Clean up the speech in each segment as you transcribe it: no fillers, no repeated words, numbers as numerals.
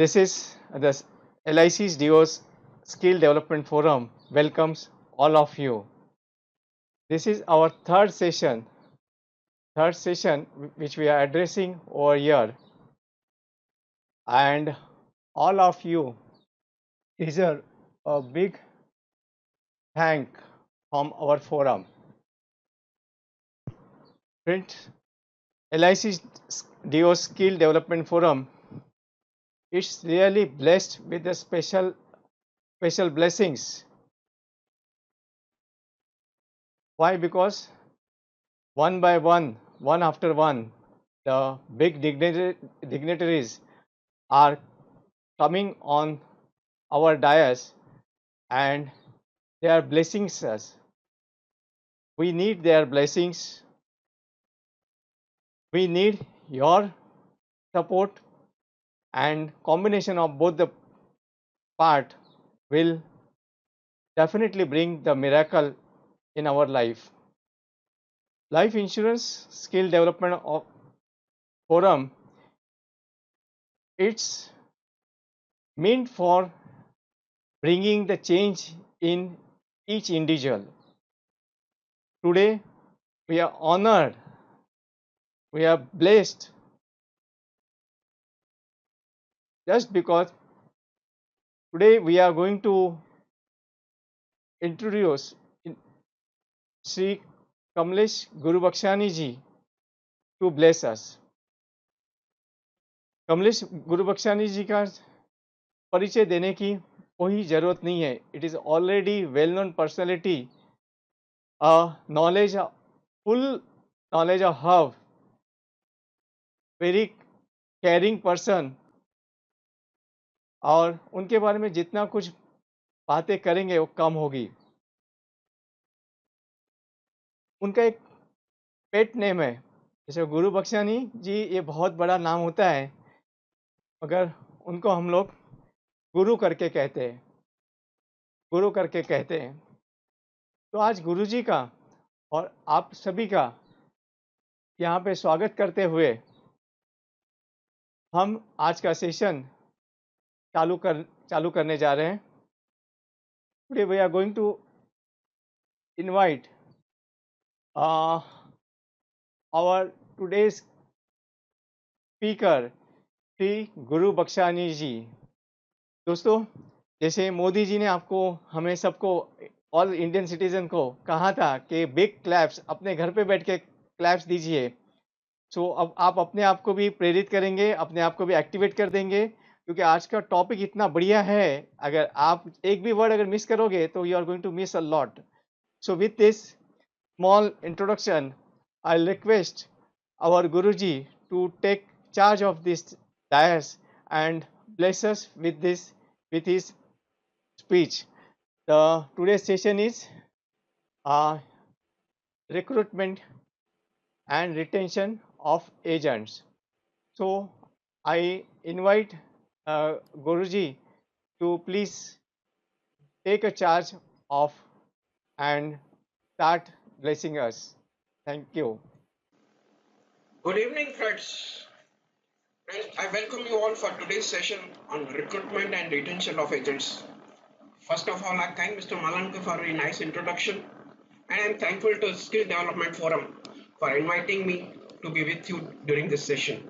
This is the LIC's DO's Skill Development Forum welcomes all of you. This is our third session which we are addressing over here, and all of you deserve a big thank from our forum. Friends, LIC's DO Skill Development Forum is really blessed with the special blessings. Why? Because one by one after one, the big dignitaries are coming on our dais and they are blessing us. We need their blessings. We need your support, and combination of both the part will definitely bring the miracle in our life. Life Insurance Skill Development Forum, it's meant for bringing the change in each individual. Today we are honored, we are blessed just because today we are going to introduce Sri Kamlesh Gurubakshani ji to bless us. Kamlesh गुरुबख्शानी जी का परिचय देने की कोई ज़रूरत नहीं है. It is already well known personality, knowledge, full knowledge of how, very caring person, और उनके बारे में जितना कुछ बातें करेंगे वो कम होगी. उनका एक पेट नेम है, जैसे गुरु बख्शानी जी, ये बहुत बड़ा नाम होता है मगर उनको हम लोग गुरु करके कहते हैं, गुरु करके कहते हैं. तो आज गुरु जी का और आप सभी का यहाँ पे स्वागत करते हुए हम आज का सेशन चालू करने जा रहे हैं. Today we are going to invite our today's speaker Shri Guru Bakhshani जी. दोस्तों, जैसे मोदी जी ने आपको, हमें सबको, ऑल इंडियन सिटीजन को कहा था कि बिग क्लैप्स, अपने घर पे बैठ के क्लैप्स दीजिए. सो अब आप अपने आप को भी प्रेरित करेंगे, अपने आप को भी एक्टिवेट कर देंगे, क्योंकि आज का टॉपिक इतना बढ़िया है. अगर आप एक भी वर्ड अगर मिस करोगे तो you are going to miss a lot. So with this small introduction, I'll request our Guruji to take charge of this dais and bless us with his speech. The today's session is recruitment and retention of agents. So I invite Guruji to please take a charge of and start blessing us. Thank you. Good evening, friends. I welcome you all for today's session on recruitment and retention of agents. First of all, I thank Mr. Malanka for a very nice introduction, and I am thankful to Skill Development Forum for inviting me to be with you during this session.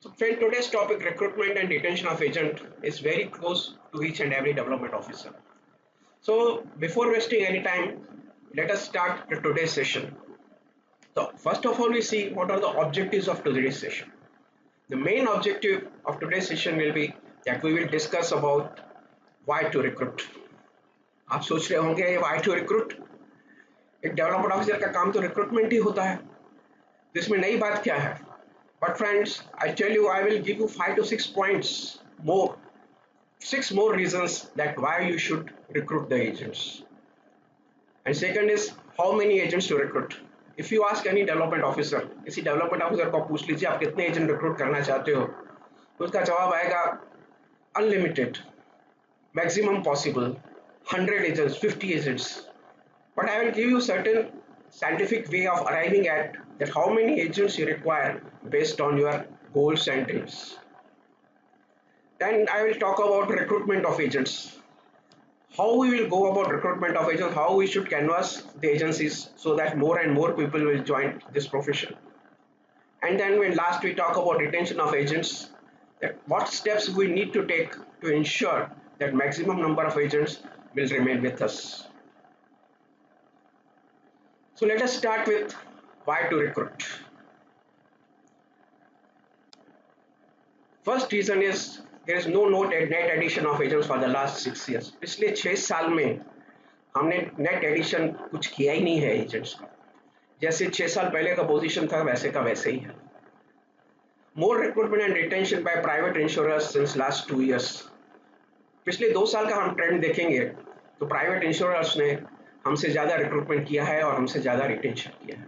So, friend, today's topic, recruitment and retention of agent, is very close to each and every development officer. So, before wasting any time, let us start today's session. So first of all, we see what are the objectives of today's session. The main objective of today's session will be that we will discuss about why to recruit. आप सोच रहे होंगे why to recruit? एक development officer का काम तो recruitment ही होता है, तो इसमें नई बात क्या है? But friends, I tell you, I will give you 5 to 6 points more, 6 more reasons that why you should recruit the agents. And second is how many agents to recruit. If you ask any development officer, किसी development officer को पूछ लीजिए आप कितने agent recruit करना चाहते हो, तो उसका जवाब आएगा unlimited, maximum possible, 100 agents, 50 agents. But I will give you certain scientific way of arriving at that how many agents you require based on your goals and dreams. Then I will talk about recruitment of agents. How we will go about recruitment of agents, how we should canvass the agencies so that more and more people will join this profession. And then when last we talk about retention of agents, that what steps we need to take to ensure that maximum number of agents will remain with us. So let us start with why to recruit. First reason is there is no net addition of agents for the last 6 years. पिछले 6 साल में हमने net addition कुछ किया ही नहीं है agents का. जैसे 6 साल पहले का पोजीशन था वैसे का वैसे ही है. More recruitment and retention by private insurers since last 2 years. पिछले 2 साल का हम ट्रेंड देखेंगे तो प्राइवेट इंश्योरर्स ने हमसे ज़्यादा रिक्रूटमेंट किया है और हमसे ज़्यादा रिटेंशन किया है.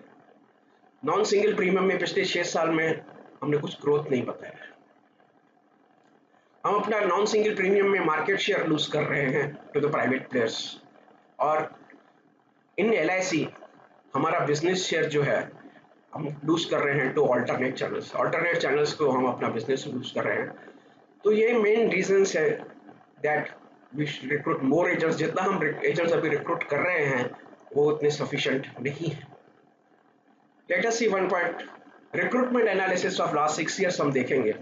नॉन सिंगल प्रीमियम में पिछले 6 साल में हमने कुछ ग्रोथ नहीं बताया है. हम अपना नॉन सिंगल प्रीमियम में मार्केट शेयर लूज कर रहे हैं टू द प्राइवेट प्लेयर्स, और इन LIC हमारा बिजनेस शेयर जो है हम लूज कर रहे हैं टू ऑल्टरनेट चैनल्स को हम अपना बिजनेस लूज कर रहे हैं. तो ये मेन रीजंस है that we recruit more agents. जितना हम एजेंट्स अभी रिक्रूट कर रहे हैं वो उतने सफिशिएंट नहीं है. Let us see one point. Recruitment analysis of last 6 years हम देखेंगे.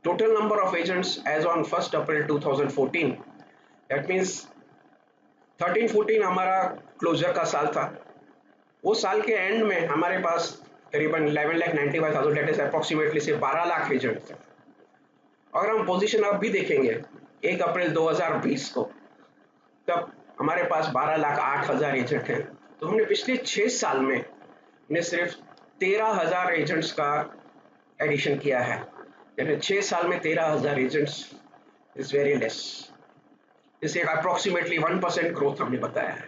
Total number of agents as on 1st April 2014, that means 13-14 हमारा क्लोजर का साल था. वो साल के एंड में हमारे पास करीबन 11,95,000 डेट इज अप्रोक्सीमेटली से 12 लाख एजेंट थे. अगर हम पोजीशन अब भी देखेंगे 1 अप्रैल 2020 को, तब हमारे पास 12,08,000 एजेंट हैं. तो हमने पिछले 6 साल में ने सिर्फ 13,000 एजेंट्स का एडिशन किया है. 6 साल में 13,000 एजेंट्स इज वेरी लेस. इसे अप्रोक्सीमेटली 1% ग्रोथ हमने बताया है.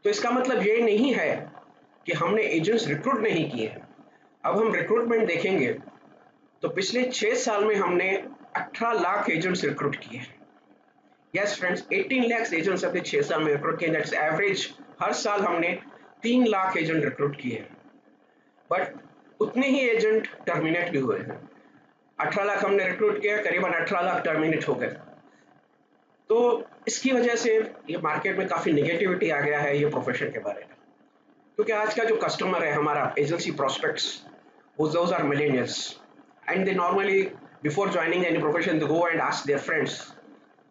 तो इसका मतलब ये नहीं है कि हमने एजेंट्स रिक्रूट नहीं किए. अब हम रिक्रूटमेंट देखेंगे तो पिछले 6 साल में हमने 18 लाख एजेंट्स रिक्रूट किए. यस फ्रेंड्स, 18 लाख एजेंट्स अपने 6 साल में रिक्रूट किए. That's average. हर साल हमने 3 लाख एजेंट रिक्रूट किए, बट उतने ही एजेंट टर्मिनेट भी हुए हैं. 18 लाख हमने रिक्रूट किया, करीबन 18 लाख टर्मिनेट हो गए. तो इसकी वजह से ये मार्केट में काफ़ी नेगेटिविटी आ गया है ये प्रोफेशन के बारे में. क्योंकि आज का जो कस्टमर है हमारा एजेंसी प्रोस्पेक्ट्स, वो those are millennials, and they normally before joining any profession they go and ask their friends.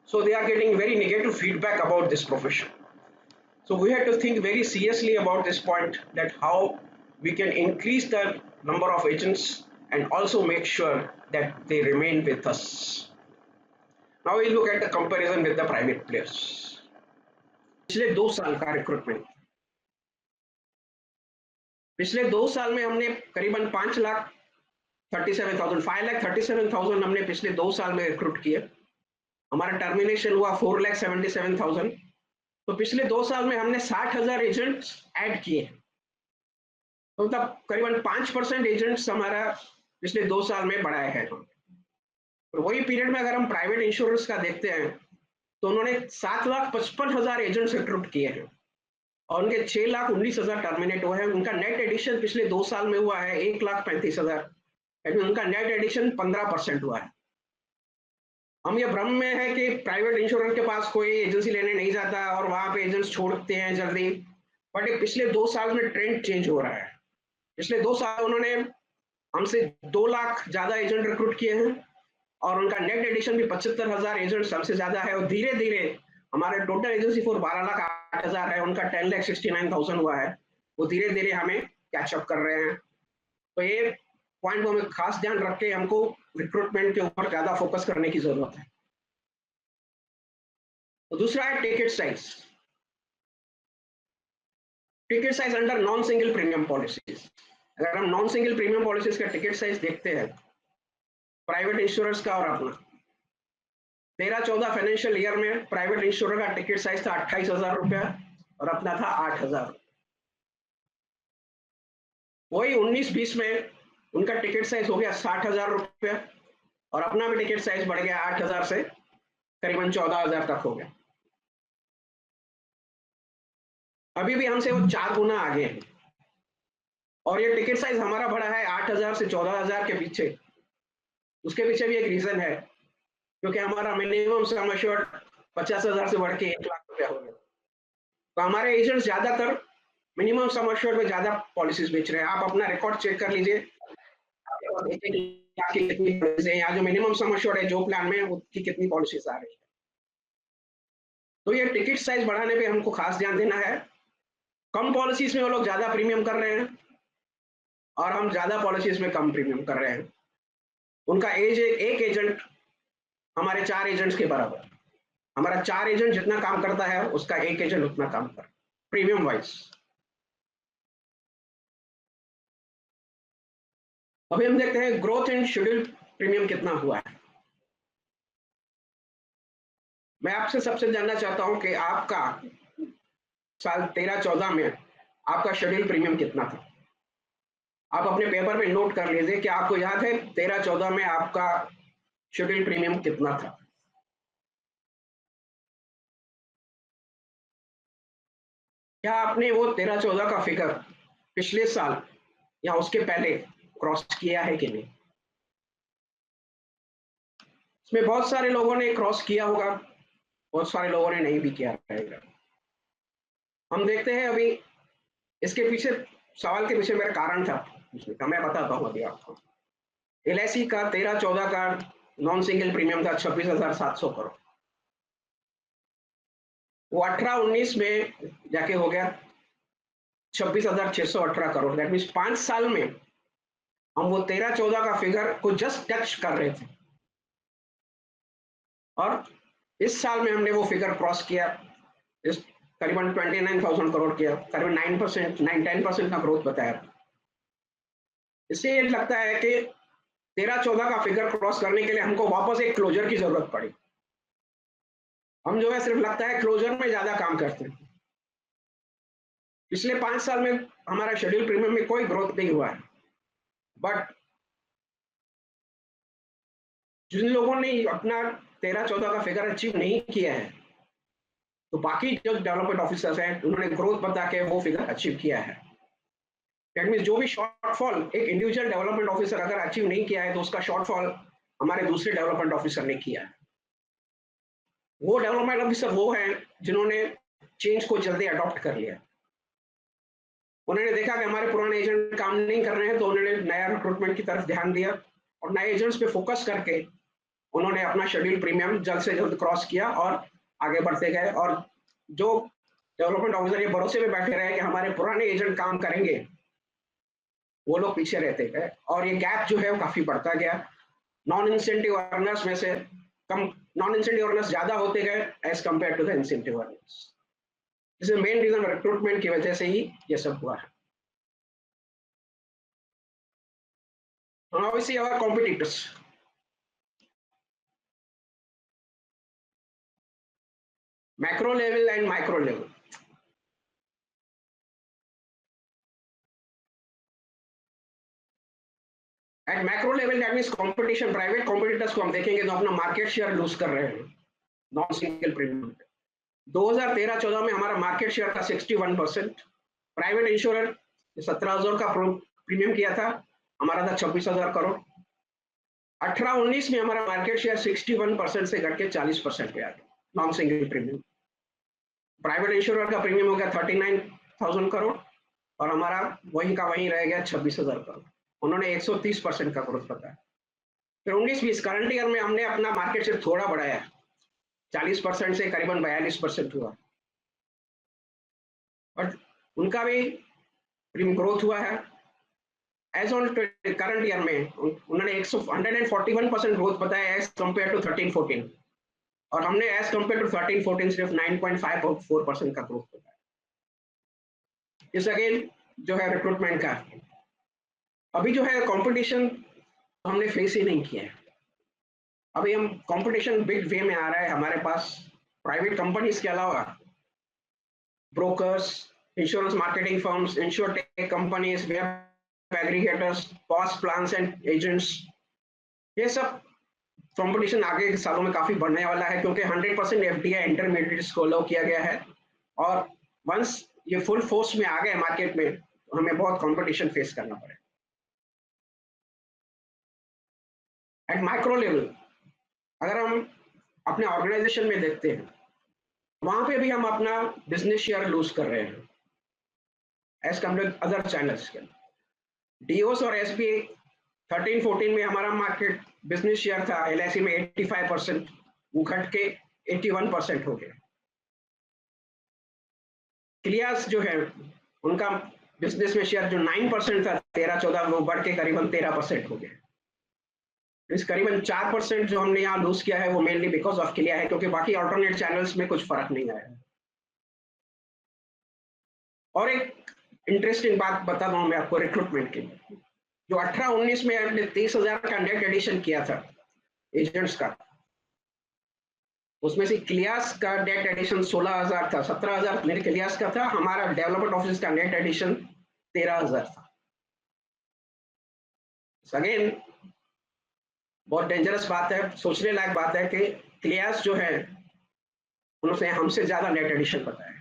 So they are getting very negative feedback about this profession. So we have to think very seriously about this point, that how we can increase the number of agents and also make sure that they remain with us. Now we look at the comparison with the private players. पिछले 2 साल का recruitment. पिछले 2 साल में हमने करीबन 5,37,000 हमने पिछले 2 साल में रिक्रूट किए. हमारा टर्मिनेशन हुआ 4,77,000. तो पिछले 2 साल में हमने 60,000 एजेंट्स ऐड किए. तो तब करीबन 5% एजेंट्स हमारा पिछले 2 साल में बढ़ाए हैं. और वही पीरियड में अगर हम प्राइवेट इंश्योरेंस का देखते हैं तो उन्होंने 7,55,000 एजेंट्स रिक्रूट किए हैं और उनके 6,19,000 टर्मिनेट हुए हैं. उनका नेट एडिशन पिछले 2 साल में हुआ है 1,35,000. उनका नेट एडिशन 15% हुआ है. हम ये भ्रम में है कि प्राइवेट इंश्योरेंस के पास कोई एजेंसी लेने नहीं जाता और वहां पे एजेंट्स छोड़ते हैं जल्दी. बट पिछले 2 साल में ट्रेंड चेंज हो रहा है. पिछले 2 साल उन्होंने हमसे 2 लाख ज्यादा एजेंट रिक्रूट किए हैं और उनका नेट एडिशन भी 75,000 एजेंट्स हमसे ज्यादा है. और धीरे धीरे हमारे टोटल एजेंसी फोर्स 12,08,000 है, उनका 10,69,000 हुआ है. वो धीरे धीरे हमें कैचअप कर रहे हैं. तो ये पॉइंट को हमें खास ध्यान रख के हमको रिक्रूटमेंट के ऊपर ज्यादा फोकस करने की जरूरत है. तो दूसरा है ticket size. Ticket size under non single premium policies. अगर हम नॉन सिंगल प्रीमियम पॉलिसीज का टिकट साइज देखते हैं, प्राइवेट इंश्योरेंस का और अपना, 13-14 फाइनेंशियल ईयर में प्राइवेट इंश्योरेंस का टिकट साइज था 28,000 रुपया और अपना था 8,000. वही 19-20 में उनका टिकट साइज हो गया 60,000 रुपया और अपना भी टिकट साइज बढ़ गया 8,000 से करीबन 14,000 तक हो गया. अभी भी हमसे वो 4 गुना आगे है और ये टिकट साइज हमारा बढ़ा है 8,000 से 14,000 के पीछे. उसके पीछे भी एक रीजन है, क्योंकि हमारा मिनिमम सम एश्योर्ड 50,000 से बढ़ के 1 लाख रुपया हो गया। तो हमारे एजेंट्स ज्यादातर मिनिमम सम एश्योर्ड में ज्यादा पॉलिसीज बेच रहे हैं। आप अपना रिकॉर्ड चेक कर लीजिए, एक लाख की कितनी पॉलिसी है, या जो मिनिमम सम एश्योर्ड है जो प्लान में, उसकी कितनी पॉलिसीज आ रही है। तो ये टिकट साइज बढ़ाने पे हमको खास ध्यान देना है। कम पॉलिसीज में वो लोग ज्यादा प्रीमियम कर रहे हैं और हम ज्यादा पॉलिसीज में कम प्रीमियम कर रहे हैं। उनका एक एजेंट हमारे 4 एजेंट्स के बराबर। हमारा 4 एजेंट जितना काम करता है उसका एक एजेंट उतना काम कर, प्रीमियम वाइज। अभी हम देखते हैं ग्रोथ इन शेड्यूल प्रीमियम कितना हुआ है। मैं आपसे सबसे जानना चाहता हूं कि आपका साल 13-14 में आपका शेड्यूल प्रीमियम कितना था। आप अपने पेपर पे नोट कर लीजिए कि आपको याद है 13-14 में आपका शेड्यूल प्रीमियम कितना था। क्या आपने वो 13-14 का फिगर पिछले साल या उसके पहले क्रॉस किया है कि नहीं? इसमें बहुत सारे लोगों ने क्रॉस किया होगा, बहुत सारे लोगों ने नहीं भी किया रहेगा। हम देखते हैं अभी इसके पीछे, सवाल के पीछे मेरा कारण था, मैं बताता हूँ अभी आपको। LIC का 13-14 का नॉन सिंगल प्रीमियम था 26,700 करोड़। वो 18-19 में जाके हो गया 26,618 करोड़। दैट मीन्स 5 साल में हम वो 13-14 का फिगर को जस्ट टच कर रहे थे, और इस साल में हमने वो फिगर क्रॉस किया, इस करीबन 29,000 करोड़ किया, करीबन 9%, 9-10% का ग्रोथ बताया। इससे ये लगता है कि 13-14 का फिगर क्रॉस करने के लिए हमको वापस एक क्लोजर की जरूरत पड़ी। हम जो है सिर्फ लगता है क्लोजर में ज्यादा काम करते हैं। पिछले 5 साल में हमारा शेड्यूल प्रीमियम में कोई ग्रोथ नहीं हुआ है, बट जिन लोगों ने अपना 13-14 का फिगर अचीव नहीं किया है, तो बाकी जो डेवलपमेंट ऑफिसर्स हैं उन्होंने ग्रोथ बता के वो फिगर अचीव किया है। दैट मीन्स जो भी शॉर्टफॉल एक इंडिविजुअल डेवलपमेंट ऑफिसर अगर अचीव नहीं किया है, तो उसका शॉर्टफॉल हमारे दूसरे डेवलपमेंट ऑफिसर ने किया है। वो डेवलपमेंट ऑफिसर वो हैं जिन्होंने चेंज को जल्दी अडॉप्ट कर लिया। उन्होंने देखा कि हमारे पुराने एजेंट काम नहीं कर रहे हैं, तो उन्होंने नया रिक्रूटमेंट की तरफ ध्यान दिया और नए एजेंट्स पे फोकस करके उन्होंने अपना शेड्यूल प्रीमियम जल्द से जल्द क्रॉस किया और आगे बढ़ते गए। और जो डेवलपमेंट ऑफिसर ये भरोसे में बैठे रहे कि हमारे पुराने एजेंट काम करेंगे, वो लोग पीछे रहते गए और ये गैप जो है वो काफी बढ़ता गया। नॉन इंसेंटिव अर्नर्स में से कम, नॉन इंसेंटिव अर्नर्स ज्यादा होते गए as compare to the incentive earners. This is main reason, recruitment की वजह से ही ये सब हुआ है। Now we see our competitors. Macro level and micro level. At macro level that means competition, private competitors को हम देखेंगे तो अपना मार्केट शेयर लूज कर रहे हैं नॉन सिंगल प्रीमियम। 2013-14 में हमारा मार्केट शेयर था 61%। प्राइवेट इंश्योरर 17,000 का प्रीमियम किया था, हमारा था 26,000 करोड़। 18-19 में हमारा मार्केट शेयर 61% से घट के 40% पे आ गया non single premium. Private insurer का प्रीमियम हो गया 39,000 करोड़ और हमारा वही का वही रह गया 26,000 करोड़। उन्होंने 130% का ग्रोथ बताया। फिर 19-20 करंट ईयर में हमने अपना मार्केट शेयर थोड़ा बढ़ाया, 40% से करीबन 42% हुआ, बट उनका भी ग्रोथ हुआ है। एज ऑन करंट ईयर में उन्होंने 141% ग्रोथ बताया एज कंपेयर टू 13-14, और हमने एज कंपेयर टू 13-14 सिर्फ 9.54% का ग्रोथ बताया। इस अगेन जो है रिक्रूटमेंट का। अभी जो है कंपटीशन हमने फेस ही नहीं किया है। अभी हम कंपटीशन बिग वे में आ रहा है हमारे पास। प्राइवेट कंपनीज के अलावा brokers, insurance marketing firms, insurtech companies, web aggregators, POS plans and agents, ये सब कंपटीशन आगे के सालों में काफी बढ़ने वाला है, क्योंकि 100% FDI इंटरमीडिएट्स को अलाउ किया गया है। और वंस ये फुल फोर्स में आ गए मार्केट में, हमें बहुत कंपटीशन फेस करना पड़ेगा। एट माइक्रो लेवल अगर हम अपने ऑर्गेनाइजेशन में देखते हैं, वहां पे भी हम अपना बिजनेस शेयर लूज कर रहे हैं एज कम्पेयर अदर चैनल्स के। डीओस और एसबीआई 13-14 में हमारा मार्केट बिजनेस शेयर था एलआईसी में 85%, वो घट के 81% हो गया। क्लियास जो है उनका बिजनेस में शेयर जो 9% था 13-14, वो बढ़ के करीबन 13% हो गया। इस करीबन 4% जो हमने यहाँ लूज किया है वो मेनली बिकॉज ऑफ क्लिया है, क्योंकि बाकी अल्टरनेट चैनल्स में कुछ फर्क नहीं आया। और एक इंटरेस्टिंग बात बता दूं मैं आपको रिक्रूटमेंट की, जो 18-19 में हमने 30,000 का नेट एडिशन किया था एजेंट्स का, उसमें से क्लियास का नेट एडिशन 16,000 था, 17,000 मेरे क्लियास का था, हमारा डेवलपमेंट ऑफिस का नेट एडिशन 13,000 था। अगेन बहुत डेंजरस बात है, सोचने लायक बात है कि क्लियास जो है उन्होंने हमसे ज्यादा नेट एडिशन बताया।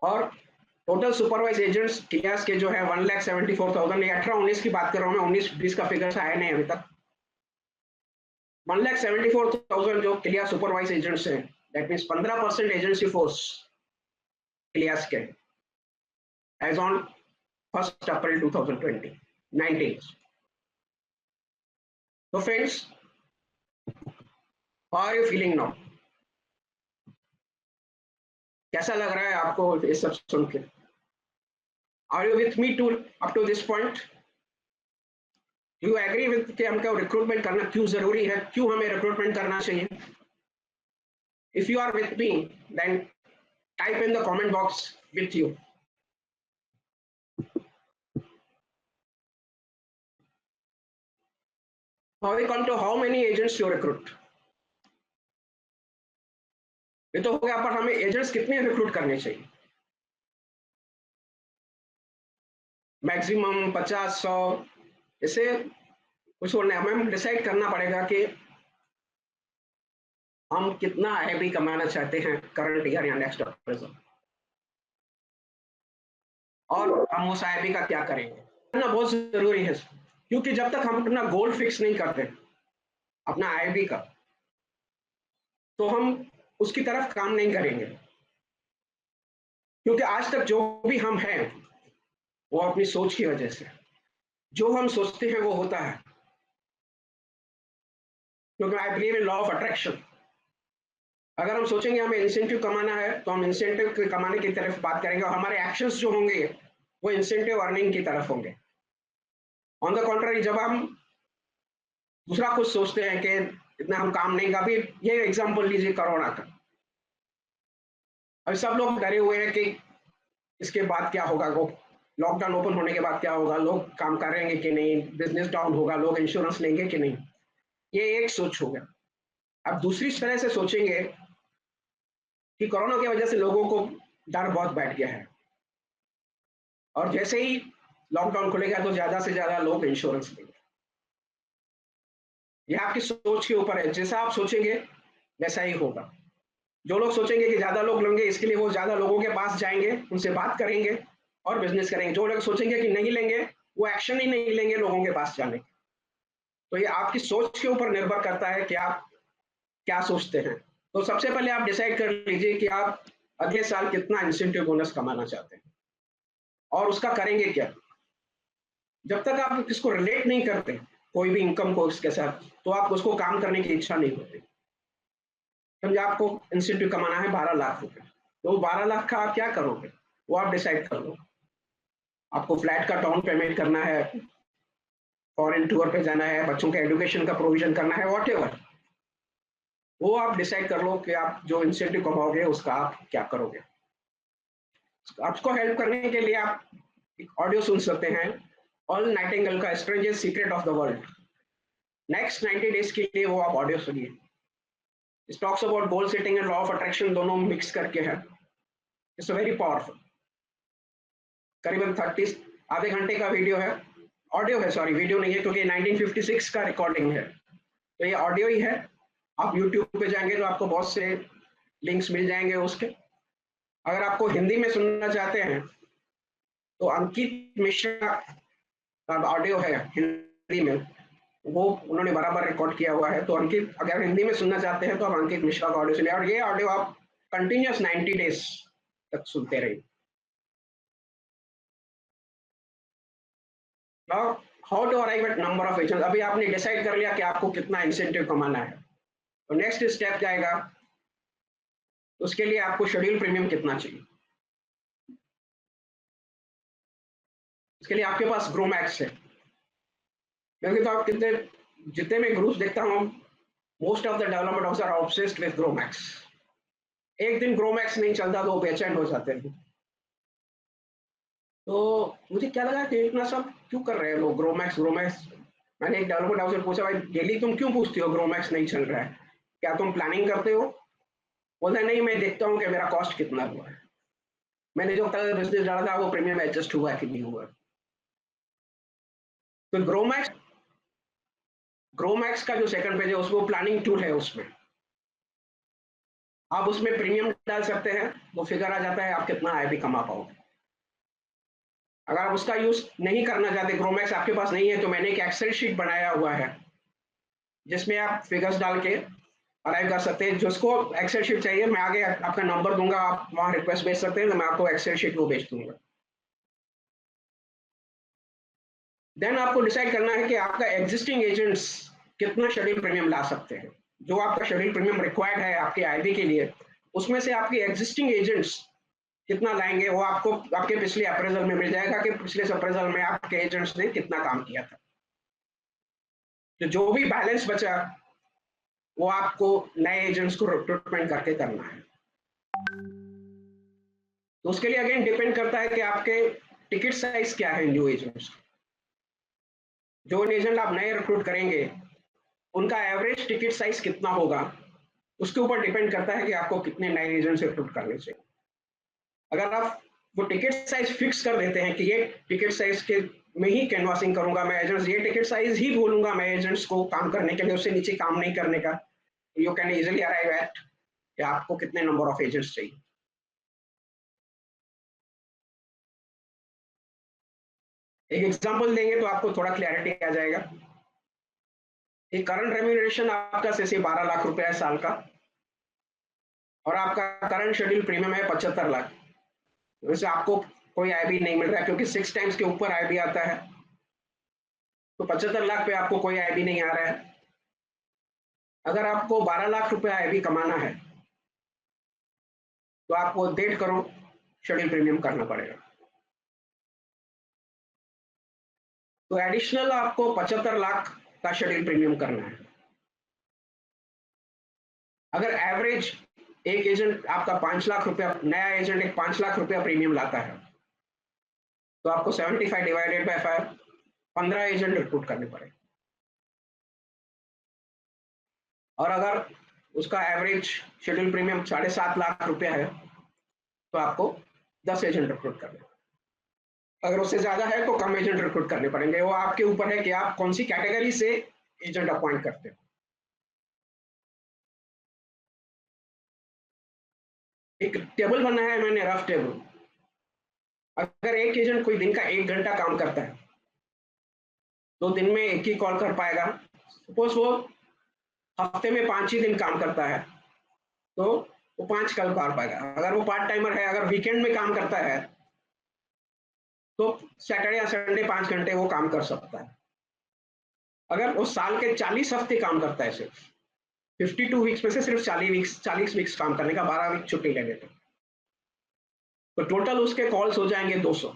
और टोटल सुपरवाइज एजेंट्स क्लियास के जो है 1,74,000, 18-19 की बात कर रहा हूँ मैं, 19-20 का फिगर आया नहीं अभी तक। 1,74,000 जो क्लियास सुपरवाइज एजेंट्स हैं, that means 15% agency force CLIAs के एज ऑन 1 अप्रैल 2019। तो friends, how are you feeling now? कैसा लग रहा है आपको ये सब सुन के? Are you with me to up to this point? You agree with कि हमको रिक्रूटमेंट करना क्यों जरूरी है, क्यों हमें रिक्रूटमेंट करना चाहिए? If you are with me then type in the comment box with you. Now we come to how many agents you recruit. ये तो हो गया, पर हमें एजेंट्स कितने रिक्रूट करने चाहिए? मैक्सिमम 50-100, इसे कुछ और नहीं, हमें डिसाइड करना पड़ेगा कि हम कितना आईबी कमाना चाहते हैं करंट ईयर या नेक्स्ट अप्रैल, और हम उस आईबी का क्या करेंगे करना बहुत जरूरी है, क्योंकि जब तक हम अपना गोल फिक्स नहीं करते अपना आईबी का, तो हम उसकी तरफ काम नहीं करेंगे। क्योंकि आज तक जो भी हम हैं वो अपनी सोच की वजह से, जो हम सोचते हैं वो होता है, क्योंकि I believe in law of attraction. अगर हम सोचेंगे हमें इंसेंटिव कमाना है तो हम इंसेंटिव कमाने की तरफ बात करेंगे, और हमारे एक्शंस जो होंगे वो इंसेंटिव अर्निंग की तरफ होंगे। ऑन द कॉन्ट्ररी, जब हम दूसरा कुछ सोचते हैं कि इतना हम काम नहीं कर, अभी ये एग्जांपल लीजिए कोरोना का, अभी सब लोग डरे हुए हैं कि इसके बाद क्या होगा, लॉकडाउन ओपन होने के बाद क्या होगा, लोग काम करेंगे कि नहीं, बिजनेस डाउन होगा, लोग इंश्योरेंस लेंगे कि नहीं, ये एक सोच हो गया। अब दूसरी तरह से सोचेंगे कि कोरोना की वजह से लोगों को डर बहुत बैठ गया है, और जैसे ही लॉकडाउन खुलेगा तो ज्यादा से ज्यादा लोग इंश्योरेंस लेंगे। ये आपकी सोच के ऊपर है, जैसा आप सोचेंगे वैसा ही होगा। जो लोग सोचेंगे कि ज्यादा लोग लेंगे, इसके लिए वो ज्यादा लोगों के पास जाएंगे, उनसे बात करेंगे और बिजनेस करेंगे। जो लोग सोचेंगे कि नहीं लेंगे, वो एक्शन ही नहीं लेंगे लोगों के पास जाने। तो ये आपकी सोच के ऊपर निर्भर करता है कि आप क्या सोचते हैं। तो सबसे पहले आप डिसाइड कर लीजिए कि आप अगले साल कितना इंसेंटिव बोनस कमाना चाहते हैं और उसका करेंगे क्या। जब तक आप इसको रिलेट नहीं करते कोई भी इनकम को इसके साथ, तो आप उसको काम करने की इच्छा नहीं होती। समझे, आपको इंसेंटिव कमाना है 12 लाख रुपए, तो 12 लाख का आप क्या करोगे वो आप डिसाइड कर लो। आपको फ्लैट का डाउन पेमेंट करना है, फॉरेन टूर पे जाना है, बच्चों के एजुकेशन का प्रोविजन करना है, व्हाटएवर, वो आप डिसाइड कर लो कि आप जो इंसेंटिव कमाओगे उसका आप क्या करोगे। आपको हेल्प करने के लिए आप एक ऑडियो सुन सकते हैं, ऑल नाइटिंगेल का strangest secret of the world. Next 90 days के लिए वो आप ऑडियो सुनिए। It talks about goal setting and law of attraction, दोनों मिक्स करके है। It's very powerful. करीबन 30 आधे घंटे का वीडियो है, ऑडियो है, सॉरी वीडियो नहीं है, क्योंकि 1956 का रिकॉर्डिंग है, तो ये ऑडियो ही है। आप YouTube पे जाएंगे तो आपको बहुत से लिंक्स मिल जाएंगे उसके। अगर आपको हिंदी में सुनना चाहते हैं तो अंकित मिश्रा का ऑडियो है हिंदी में, वो उन्होंने बराबर रिकॉर्ड किया हुआ है। तो अंकित, अगर हिंदी में सुनना चाहते हैं तो आप अंकित मिश्रा का ऑडियो सुनिए, और ये ऑडियो आप कंटिन्यूस 90 डेज तक सुनते रहिए। Now how to arrive at number of agents. अभी आपने डिसाइड कर लिया कि आपको कितना इंसेंटिव कमाना है, तो नेक्स्ट स्टेप जाएगा, उसके लिए आपको शेड्यूल प्रीमियम कितना चाहिए। इसके लिए आपके पास ग्रोमैक्स है, क्योंकि तो आप कितने, जितने मैं ग्रुप्स देखता हूँ, most of the development officer are obsessed with ग्रोमैक्स। एक दिन ग्रोमैक्स नहीं चलता तो वो बेचैन हो जाते हैं। तो मुझे क्या लगा कि इतना सब क्यों कर रहे हैं लोग, ग्रोमैक्स ग्रोमैक्स। मैंने एक डेवलपमेंट ऑफिसर पूछा, भाई डेली तुम क्यों पूछती हो ग्रोमैक्स नहीं चल रहा है, क्या तुम प्लानिंग करते हो? बोलता नहीं, मैं देखता हूँ कि मेरा कॉस्ट कितना हुआ है, मैंने जो कल बिजनेस डाला था वो प्रीमियम एडजस्ट हुआ कि नहीं हुआ। तो ग्रोमैक्स का जो सेकंड पेज है उसमें प्लानिंग टूल है, उसमें आप उसमें प्रीमियम डाल सकते हैं, वो फिगर आ जाता है आप कितना आय भी कमा पाओगे। अगर आप उसका यूज नहीं करना चाहते, ग्रोमैक्स आपके पास नहीं है, तो मैंने एक एक्सेल शीट बनाया हुआ है जिसमें आप फिगर्स डाल के अराइव कर सकते हैं। जिसको एक्सेल शीट चाहिए, मैं आगे आपका नंबर दूंगा, आप वहां रिक्वेस्ट भेज सकते हैं, तो मैं आपको एक्सेल शीट वो भेज दूंगा। देन आपको डिसाइड करना है कि आपका एग्जिस्टिंग एजेंट्स कितना शेड्यूल प्रीमियम ला सकते हैं। जो आपका शेड्यूल प्रीमियम रिक्वायर्ड है आपके आईबी के लिए, उसमें से आपके एग्जिस्टिंग एजेंट्स कितना लाएंगे वो आपको आपके पिछले अप्रेजल में मिल जाएगा कि पिछले अप्रेजल में आपके एजेंट्स ने कितना काम किया था। तो जो भी बैलेंस बचा वो आपको नए एजेंट्स को रिक्रूटमेंट करके करना है। तो उसके लिए अगेन डिपेंड करता है कि आपके टिकट साइज क्या है न्यू एजेंट्स। जो एजेंट आप नए रिक्रूट करेंगे उनका एवरेज टिकट साइज कितना होगा, उसके ऊपर डिपेंड करता है कि आपको कितने नए एजेंट्स रिक्रूट करने चाहिए। अगर आप वो टिकट साइज फिक्स कर देते हैं कि ये टिकट साइज के में ही कैनवासिंग करूंगा मैं एजेंट्स, ये टिकट साइज ही बोलूंगा मैं एजेंट्स को काम करने के लिए, उससे नीचे काम नहीं करने का, you can easily arrive at कि आपको कितने नंबर ऑफ एजेंट्स चाहिए। एक एग्जांपल देंगे तो आपको थोड़ा क्लैरिटी आ जाएगा। एक करंट रेम्यूनरेशन आपका से 12 लाख रुपया है साल का, और आपका करंट शेड्यूल प्रीमियम है 75 लाख। वैसे आपको कोई आईबी नहीं मिल रहा है क्योंकि 6 टाइम्स के ऊपर आईबी आता है, तो 75 लाख पे आपको कोई आईबी नहीं आ रहा है। अगर आपको 12 लाख रुपया आईबी कमाना है तो आपको 1.5 करोड़ शेड्यूल प्रीमियम करना पड़ेगा। तो एडिशनल आपको 75 लाख का शेड्यूल प्रीमियम करना है। अगर एवरेज एक एजेंट आपका 5 लाख रुपया, नया एजेंट एक 5 लाख रुपया प्रीमियम लाता है, तो आपको 75 डिवाइडेड बाय 5, 15 एजेंट रिक्रूट करने पड़े। और अगर उसका एवरेज शेड्यूल प्रीमियम 7.5 लाख रुपया है तो आपको 10 एजेंट रिक्रूट करने। अगर उससे ज्यादा है तो कम एजेंट रिक्रूट करने पड़ेंगे, वो आपके ऊपर है कि आप कौन सी कैटेगरी से एजेंट अपॉइंट करते हो। एक टेबल बनाया है मैंने, रफ टेबल। अगर एक एजेंट कोई दिन का 1 घंटा काम करता है तो दिन में एक ही कॉल कर पाएगा। सपोज वो हफ्ते में 5 ही दिन काम करता है तो वो 5 कॉल कर पाएगा। अगर वो पार्ट टाइमर है, अगर वीकेंड में काम करता है तो सैटरडे या संडे 5 घंटे वो काम कर सकता है। अगर वो साल के 40 हफ्ते काम करता है, सिर्फ 52 वीक्स में से सिर्फ 40 वीक्स काम करने का, 12 वीक छुट्टी लेने का, तो टोटल उसके कॉल्स हो जाएंगे 200।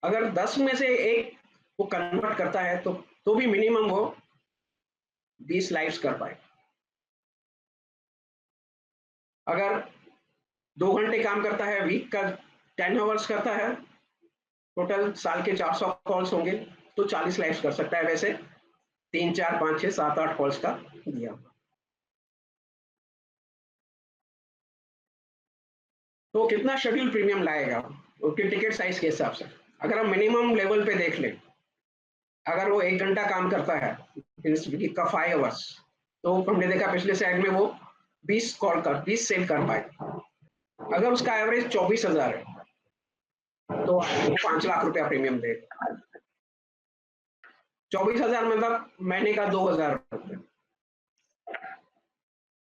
अगर 10 में से एक वो कन्वर्ट करता है तो भी मिनिमम वो 20 लाइव्स कर पाए। अगर 2 घंटे काम करता है, वीक का 10 आवर्स करता है, टोटल साल के 400 कॉल्स होंगे तो 40 लाइव्स कर सकता है। वैसे 3 4 5 6 7 8 कॉल्स का दिया। तो कितना शेड्यूल प्रीमियम लाएगा उसके टिकट साइज के हिसाब से। अगर हम मिनिमम लेवल पे देख लें, अगर वो 1 घंटा काम करता है वीक का 5 आवर्स, तो हमने देखा पिछले साइड में वो 20 सेल कर पाए। अगर उसका एवरेज 24,000 है तो 5 लाख रुपया प्रीमियम देगा। 24,000 मतलब महीने का 2,000 रुपये।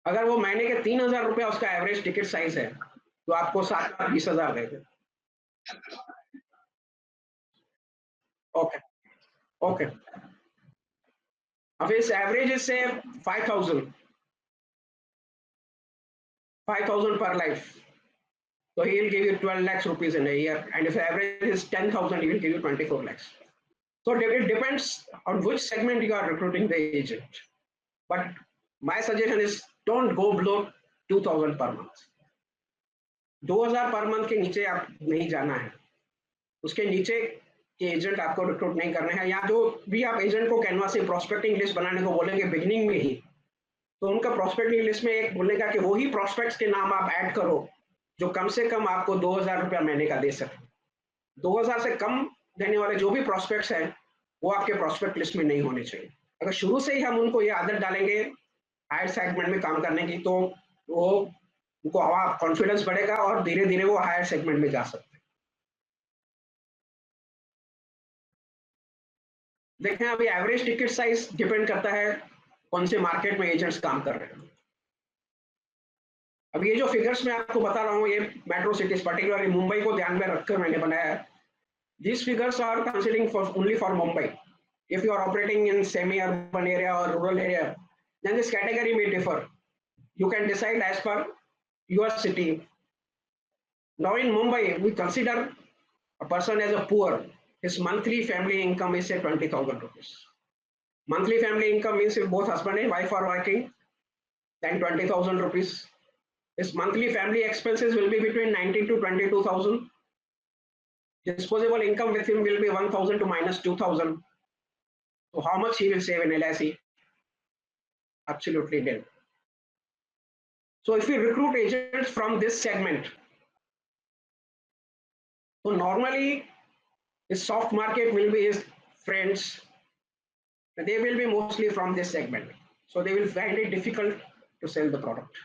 अगर वो महीने के 3,000 रुपया उसका एवरेज टिकट साइज है तो आपको 7,20,000 देंगे। Okay okay. अब इस एवरेज से 5,000 per life. So he will give you 12 lakhs rupees in a year, and if average is 10,000, he will give you 24 lakhs. So it depends on which segment you are recruiting the agent. But my suggestion is don't go below 2,000 per month. 2,000 per month के नीचे आप नहीं जाना है, उसके नीचे के agent आपको रिक्रूट नहीं करने हैं। या जो भी आप एजेंट को कैनवासिंग प्रोस्पेक्टिंग लिस्ट बनाने को बोलेंगे बिगिनिंग में ही, तो उनका प्रोस्पेक्टिंग लिस्ट में एक बोलेगा कि वही प्रोस्पेक्ट्स के नाम आप ऐड करो जो कम से कम आपको 2,000 रुपया महीने का दे सके। 2,000 से कम देने वाले जो भी प्रोस्पेक्ट्स हैं वो आपके प्रोस्पेक्ट लिस्ट में नहीं होने चाहिए। अगर शुरू से ही हम उनको ये आदत डालेंगे हायर सेगमेंट में काम करने की, तो वो उनको कॉन्फिडेंस बढ़ेगा और धीरे धीरे वो हायर सेगमेंट में जा सकते हैं। देखें, अभी एवरेज टिकट साइज डिपेंड करता है कौन से मार्केट में एजेंट्स काम कर रहे हैं। अब ये जो फिगर्स मैं आपको बता रहा हूँ ये मेट्रो सिटीज पर्टिकुलरली मुंबई को ध्यान में रखकर मैंने बनाया है। These figures are considering for only for Mumbai. If you are operating in semi-urban area or rural area, then this category may differ. You can decide as per your city. Now in Mumbai, we consider a person as a poor. His monthly family income is say 20,000 rupees. Monthly family income means if both husband and wife are working, then 20,000 rupees. His monthly family expenses will be between 19 to 22,000. Disposable income with him will be 1,000 to minus 2,000. So how much he will save in LIC? Absolutely nil. So if we recruit agents from this segment, so normally his soft market will be his friends. They will be mostly from this segment. So they will find it difficult to sell the product.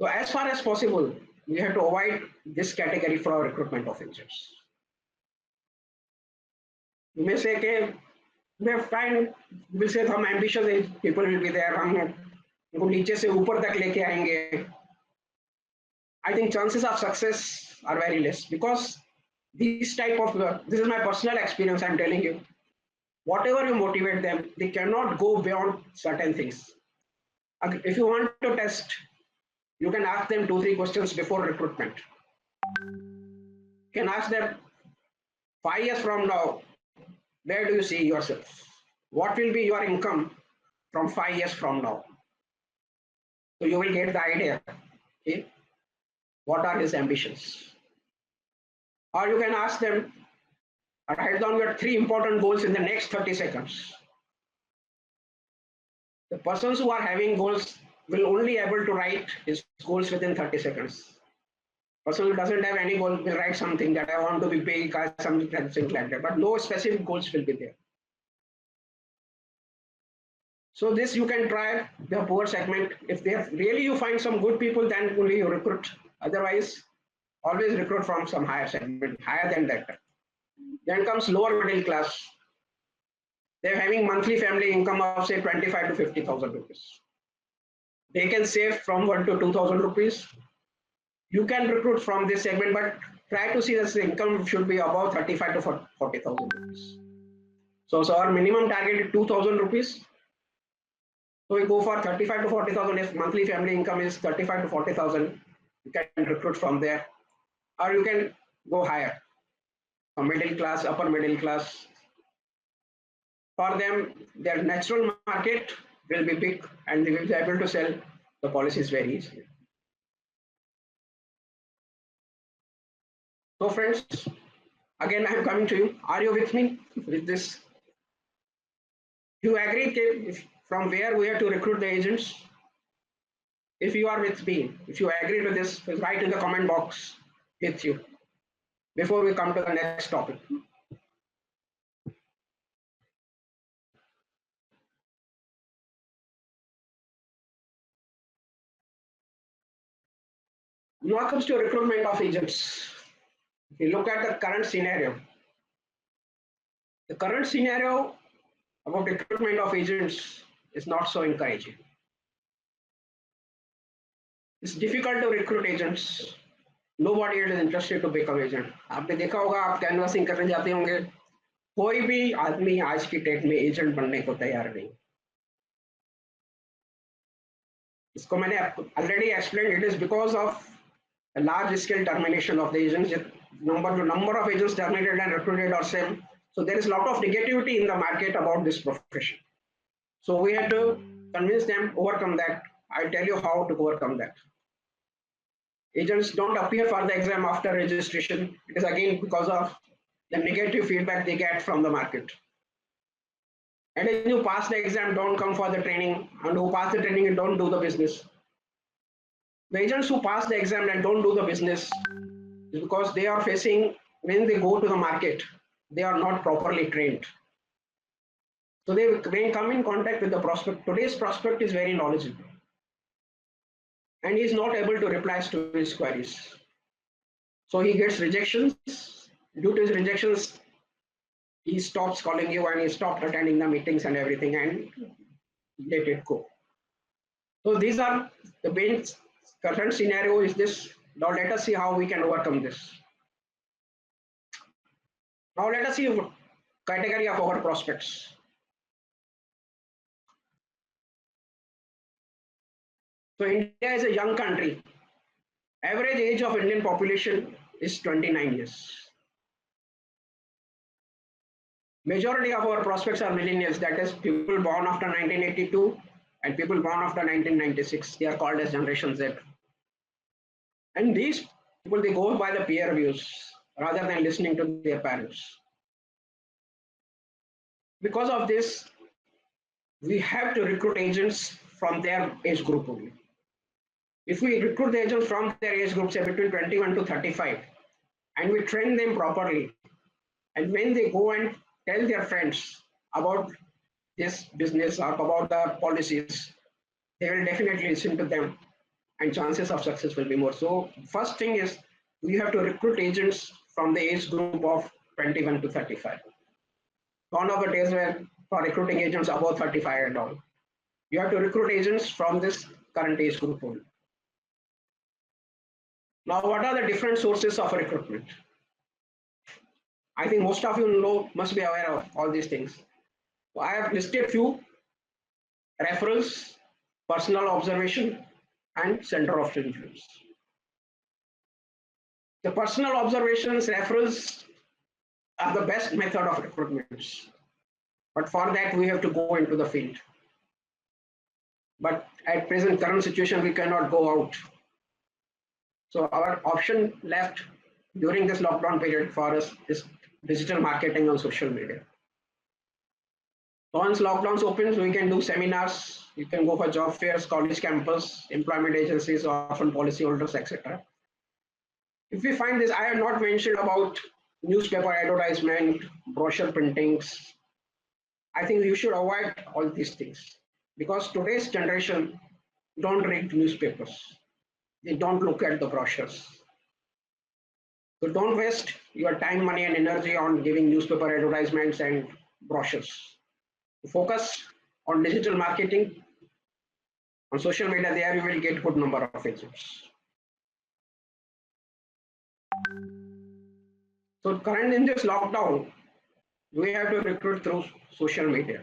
So as far as possible, we have to avoid this category for our recruitment of agents. You may say, okay, we have fine, we'll say some ambitious people will be there, हम उनको नीचे से ऊपर तक लेके आएंगे. I think chances of success are very less because this type of this is my personal experience. I'm telling you, whatever you motivate them, they cannot go beyond certain things. If you want to test, you can ask them 2-3 questions before recruitment. You can ask them 5 years from now, where do you see yourself? What will be your income from 5 years from now? So you will get the idea. Okay? What are his ambitions? Or you can ask them, write down your 3 important goals in the next 30 seconds. The persons who are having goals will only able to write his goals within 30 seconds. Person who doesn't have any goal will write something that I want to be big, something like that, but no specific goals will be there. So this you can try the poor segment. If they really you find some good people, then only you recruit. Otherwise, always recruit from some higher segment, higher than that. Then comes lower middle class. They're having monthly family income of say 25 to 50,000 rupees. They can save from 1 to 2,000 rupees. You can recruit from this segment, but try to see that the income should be about 35 to 40,000 rupees. So our minimum target is 2,000 rupees. So we go for 35 to 40,000. If monthly family income is 35 to 40,000, you can recruit from there, or you can go higher, from middle class, upper middle class. For them, their natural market will be big, and they will be able to sell the policies very easily. So friends, again I am coming to you. Are you with me with this? You agree if from where we have to recruit the agents? If you are with me, if you agree to this, write in the comment box with you before we come to the next topic. Now comes to recruitment of agents. If you look at the current scenario, about recruitment of agents is not so encouraging. It's difficult to recruit agents. Nobody is interested to become agent. आपने देखा होगा, आप canvassing करने जाते होंगे, कोई भी आदमी आज की डेट में एजेंट बनने को तैयार नहीं. इसको मैंने already explain. It is because of large scale termination of the agents. The number of agents terminated and recruited are same. So there is a lot of negativity in the market about this profession. So we had to convince them, overcome that. I'll tell you how to overcome that. Agents don't appear for the exam after registration. It is again because of the negative feedback they get from the market. And if you pass the exam, don't come for the training, and who pass the training and don't do the business. The agents who pass the exam and don't do the business is because they are facing, when they go to the market, they are not properly trained. So they come in contact with the prospect. Today's prospect is very knowledgeable, and he is not able to reply to his queries. So he gets rejections. Due to his rejections, he stops calling you and he stopped attending the meetings and everything, and let it go. So these are the main. Current scenario is this. Now let us see how we can overcome this. Now let us see category of our prospects. So India is a young country. Average age of Indian population is 29 years. Majority of our prospects are millennials, that is people born after 1982 and people born after 1996. They are called as Generation Z. And these people, they go by the peer reviews rather than listening to their parents. Because of this, we have to recruit agents from their age group only. If we recruit the agents from their age group, say between 21 to 35, and we train them properly, and when they go and tell their friends about this business or about the policies, they will definitely listen to them, and chances of success will be more. So first thing is we have to recruit agents from the age group of 21 to 35. Gone are the days where for recruiting agents above 35 and all. You have to recruit agents from this current age group only. Now, what are the different sources of recruitment? I think most of you know, must be aware of all these things. So I have listed few: referrals, personal observation, and center of influence. The personal observations, referrals are the best method of recruitment. But for that, we have to go into the field. But at present current situation, we cannot go out. So our option left during this lockdown period for us is digital marketing on social media. Once lockdowns opens, we can do seminars, you can go for job fairs, college campus, employment agencies, often policyholders, etc. If we find this, I have not mentioned about newspaper advertisement, brochure printings. I think you should avoid all these things because today's generation don't read newspapers. They don't look at the brochures. So don't waste your time, money, and energy on giving newspaper advertisements and brochures. Focus on digital marketing, on social media. There you will get good number of agents. So current in this lockdown, we have to recruit through social media.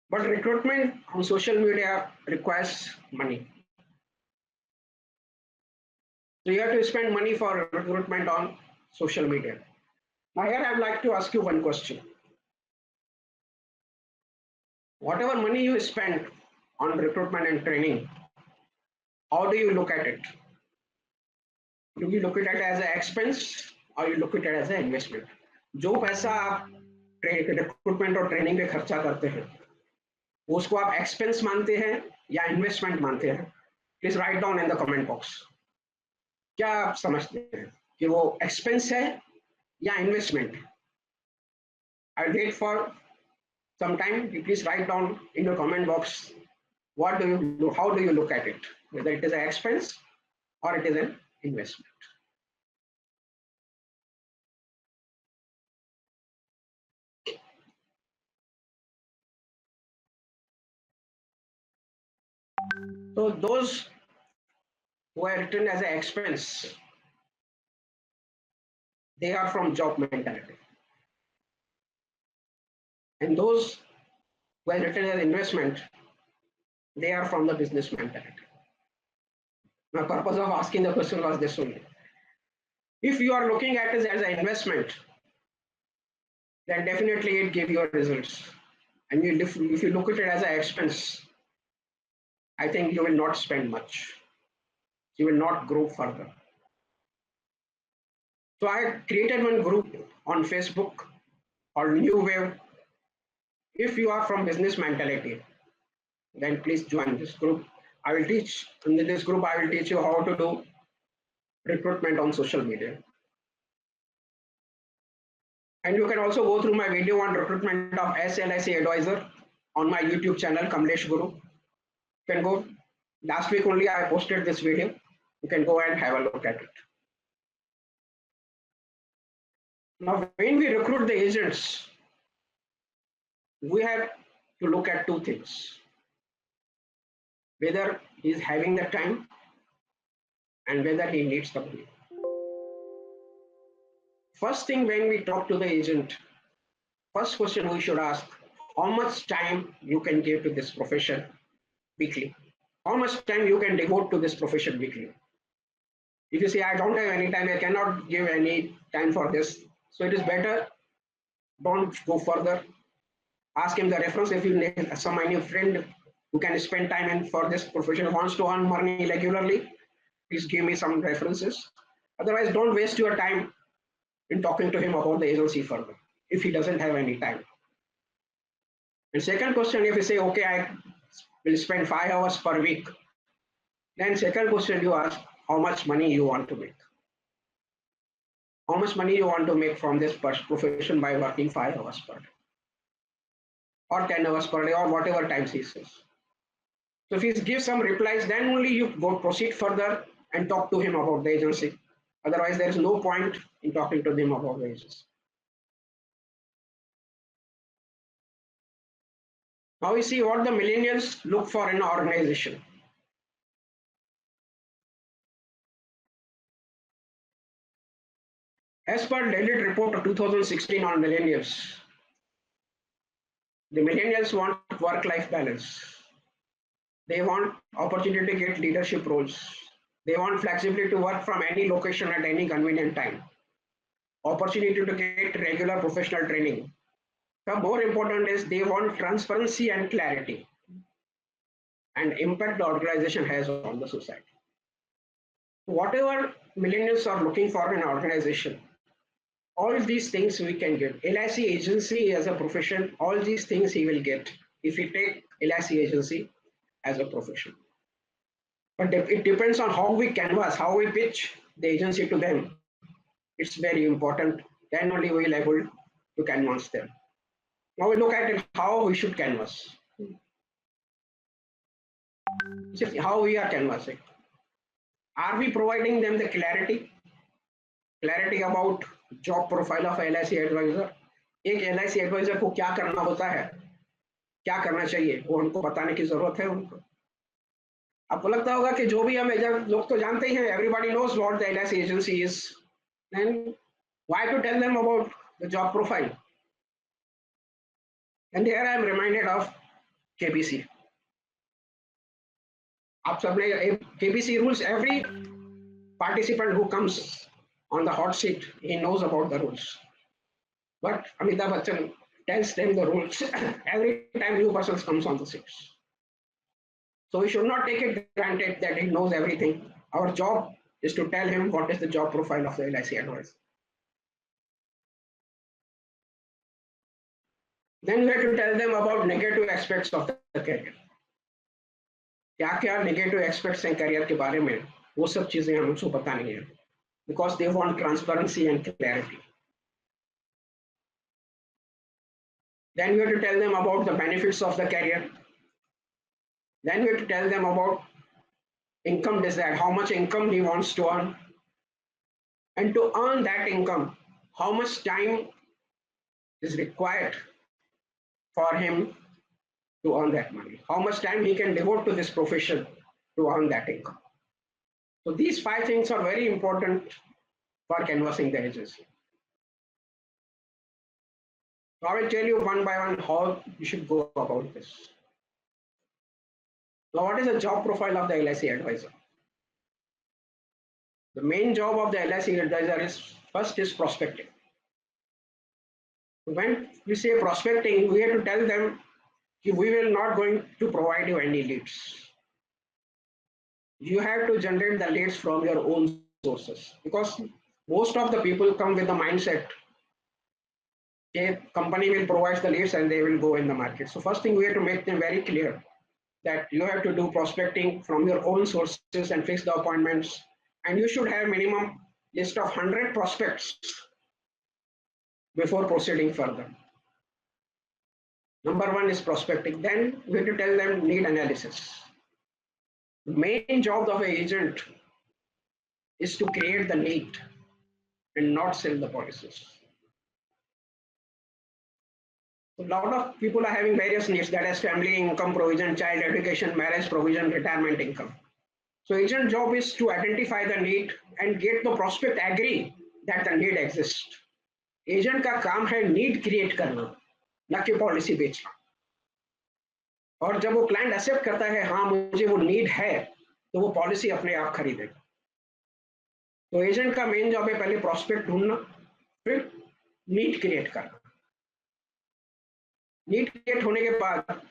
But recruitment on social media requires money. So you have to spend money for recruitment on social media. Now here I would like to ask you one question. Whatever money you spend on recruitment and training, how do you look at it? Do you look at it as an expense or you look at it as an investment? जो पैसा आप recruitment और training पे खर्चा करते हैं, उसको आप एक्सपेंस मानते हैं या इन्वेस्टमेंट मानते हैं? Please write down in the comment box. क्या आप समझते हैं कि वो एक्सपेंस है या investment? I wait for some time. You please write down in your comment box what do you do, how do you look at it, whether it is an expense or it is an investment. So those who are written as an expense, they are from job mentality. And those who are written as investment, they are from the business mentality. My purpose of asking the question was this only. If you are looking at it as an investment, then definitely it gives you results. And if you look at it as an expense, I think you will not spend much. You will not grow further. So I created one group on Facebook called New Wave. If you are from business mentality, then please join this group. I will teach, in this group, I will teach you how to do recruitment on social media. And you can also go through my video on recruitment of SLIC advisor on my YouTube channel, Kamlesh Guru. You can go, last week only I posted this video. You can go and have a look at it. Now, when we recruit the agents, we have to look at two things. Whether he is having the time and whether he needs the money. First thing when we talk to the agent, first question we should ask, how much time you can give to this profession weekly? How much time you can devote to this profession weekly? If you say, I don't have any time, I cannot give any time for this, so it is better, don't go further. Ask him the reference. If you need some any friend who can spend time in for this profession, wants to earn money regularly, please give me some references. Otherwise, don't waste your time in talking to him about the agency further if he doesn't have any time. And second question, if you say, okay, I will spend 5 hours per week, then second question you ask, how much money you want to make? How much money you want to make from this profession by working 5 hours per day? Or 10 hours per day, or whatever times he says. So if he gives some replies, then only you go proceed further and talk to him about the agency. Otherwise, there is no point in talking to him about the agency. Now we see what the millennials look for in an organization. As per Deloitte report of 2016 on millennials, the millennials want work-life balance. They want opportunity to get leadership roles. They want flexibility to work from any location at any convenient time. Opportunity to get regular professional training. The more important is they want transparency and clarity and impact the organization has on the society. Whatever millennials are looking for in an organization, all these things we can get. LIC agency as a profession, all these things he will get if we take LIC agency as a profession. But it depends on how we canvas, how we pitch the agency to them. It's very important. Then only we will able to canvas them. Now we look at it, how we should canvas. How we are canvassing. Are we providing them the clarity? Clarity about job profile of LIC advisor. एक LIC advisor को क्या करना होता है, क्या करना चाहिए, वो उनको बताने की जरूरत है उनको. आपको लगता होगा कि जो भी हम एजेंट लोग तो जानते ही हैं, everybody knows what the LIC agency is. Then why to tell them about the job profile? And here I am reminded of KBC. आप सबने KBC rules, every participant who comes on the hot seat, he knows about the rules. But Amitabh Bachchan tells them the rules every time new person comes on the seats. So we should not take it granted that he knows everything. Our job is to tell him what is the job profile of the LIC advisor. Then we have to tell them about negative aspects of the career. क्या negative aspects हैं career के बारे में, वो सब चीजें हम उनको बतानी है. Because they want transparency and clarity. Then we have to tell them about the benefits of the career. Then we have to tell them about income desired, how much income he wants to earn. And to earn that income, how much time is required for him to earn that money. How much time he can devote to this profession to earn that income. So these 5 things are very important for canvassing the agency. So I will tell you one by one how you should go about this. Now, what is the job profile of the LIC advisor? The main job of the LIC advisor is first is prospecting. When we say prospecting, we have to tell them we will not going to provide you any leads. You have to generate the leads from your own sources, because most of the people come with the mindset a company will provide the leads and they will go in the market. So first thing, we have to make them very clear that you have to do prospecting from your own sources and fix the appointments, and you should have minimum list of 100 prospects before proceeding further. Number one is prospecting. Then we have to tell them need analysis. The main job of an agent is to create the need and not sell the policies. A lot of people are having various needs, that is family income provision, child education, marriage provision, retirement income. So agent job is to identify the need and get the prospect agree that the need exists. Agent का काम है need create करना, न कि policy बेचना. और जब वो क्लाइंट एक्सेप्ट करता है हाँ मुझे वो नीड है, तो वो पॉलिसी अपने आप खरीदेगा. तो एजेंट का मेन जॉब है पहले प्रॉस्पेक्ट ढूंढना, फिर नीड क्रिएट करना. नीड क्रिएट होने के बाद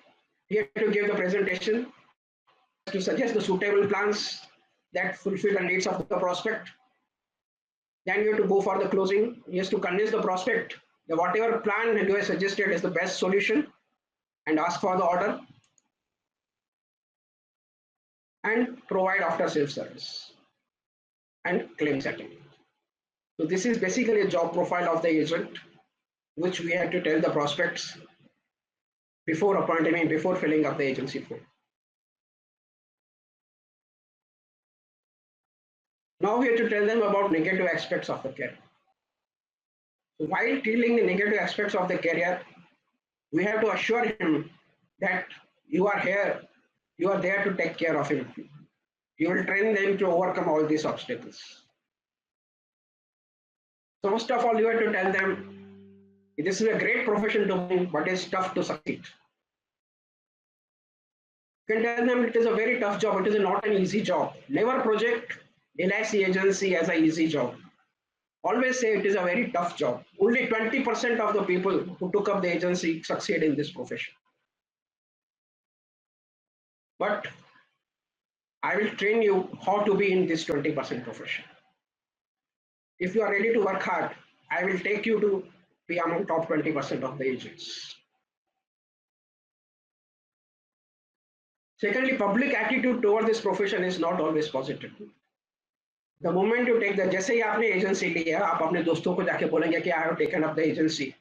you have to give the presentation to suggest the suitable plans that fulfill the needs of the prospect. Then you have to go for the closing. You have to convince the prospect that whatever plan you have suggested is the best solution, and ask for the order and provide after sales service and claim settlement. So this is basically a job profile of the agent, which we have to tell the prospects before appointing, before filling up the agency form. Now we have to tell them about negative aspects of the career. So while dealing the negative aspects of the career, we have to assure him that you are here, you are there to take care of him. You will train them to overcome all these obstacles. So first of all, you have to tell them this is a great profession to be, but it's tough to succeed. You can tell them it is a very tough job, it is not an easy job. Never project LIC agency as an easy job. Always say it is a very tough job. Only 20% of the people who took up the agency succeed in this profession. But I will train you how to be in this 20% profession. If you are ready to work hard, I will take you to be among top 20% of the agents. Secondly, public attitude toward this profession is not always positive. The moment you take the, जैसे ही आपने agency ली है, आप अपने दोस्तों को जाके बोलेंगे कि I have taken up the agency.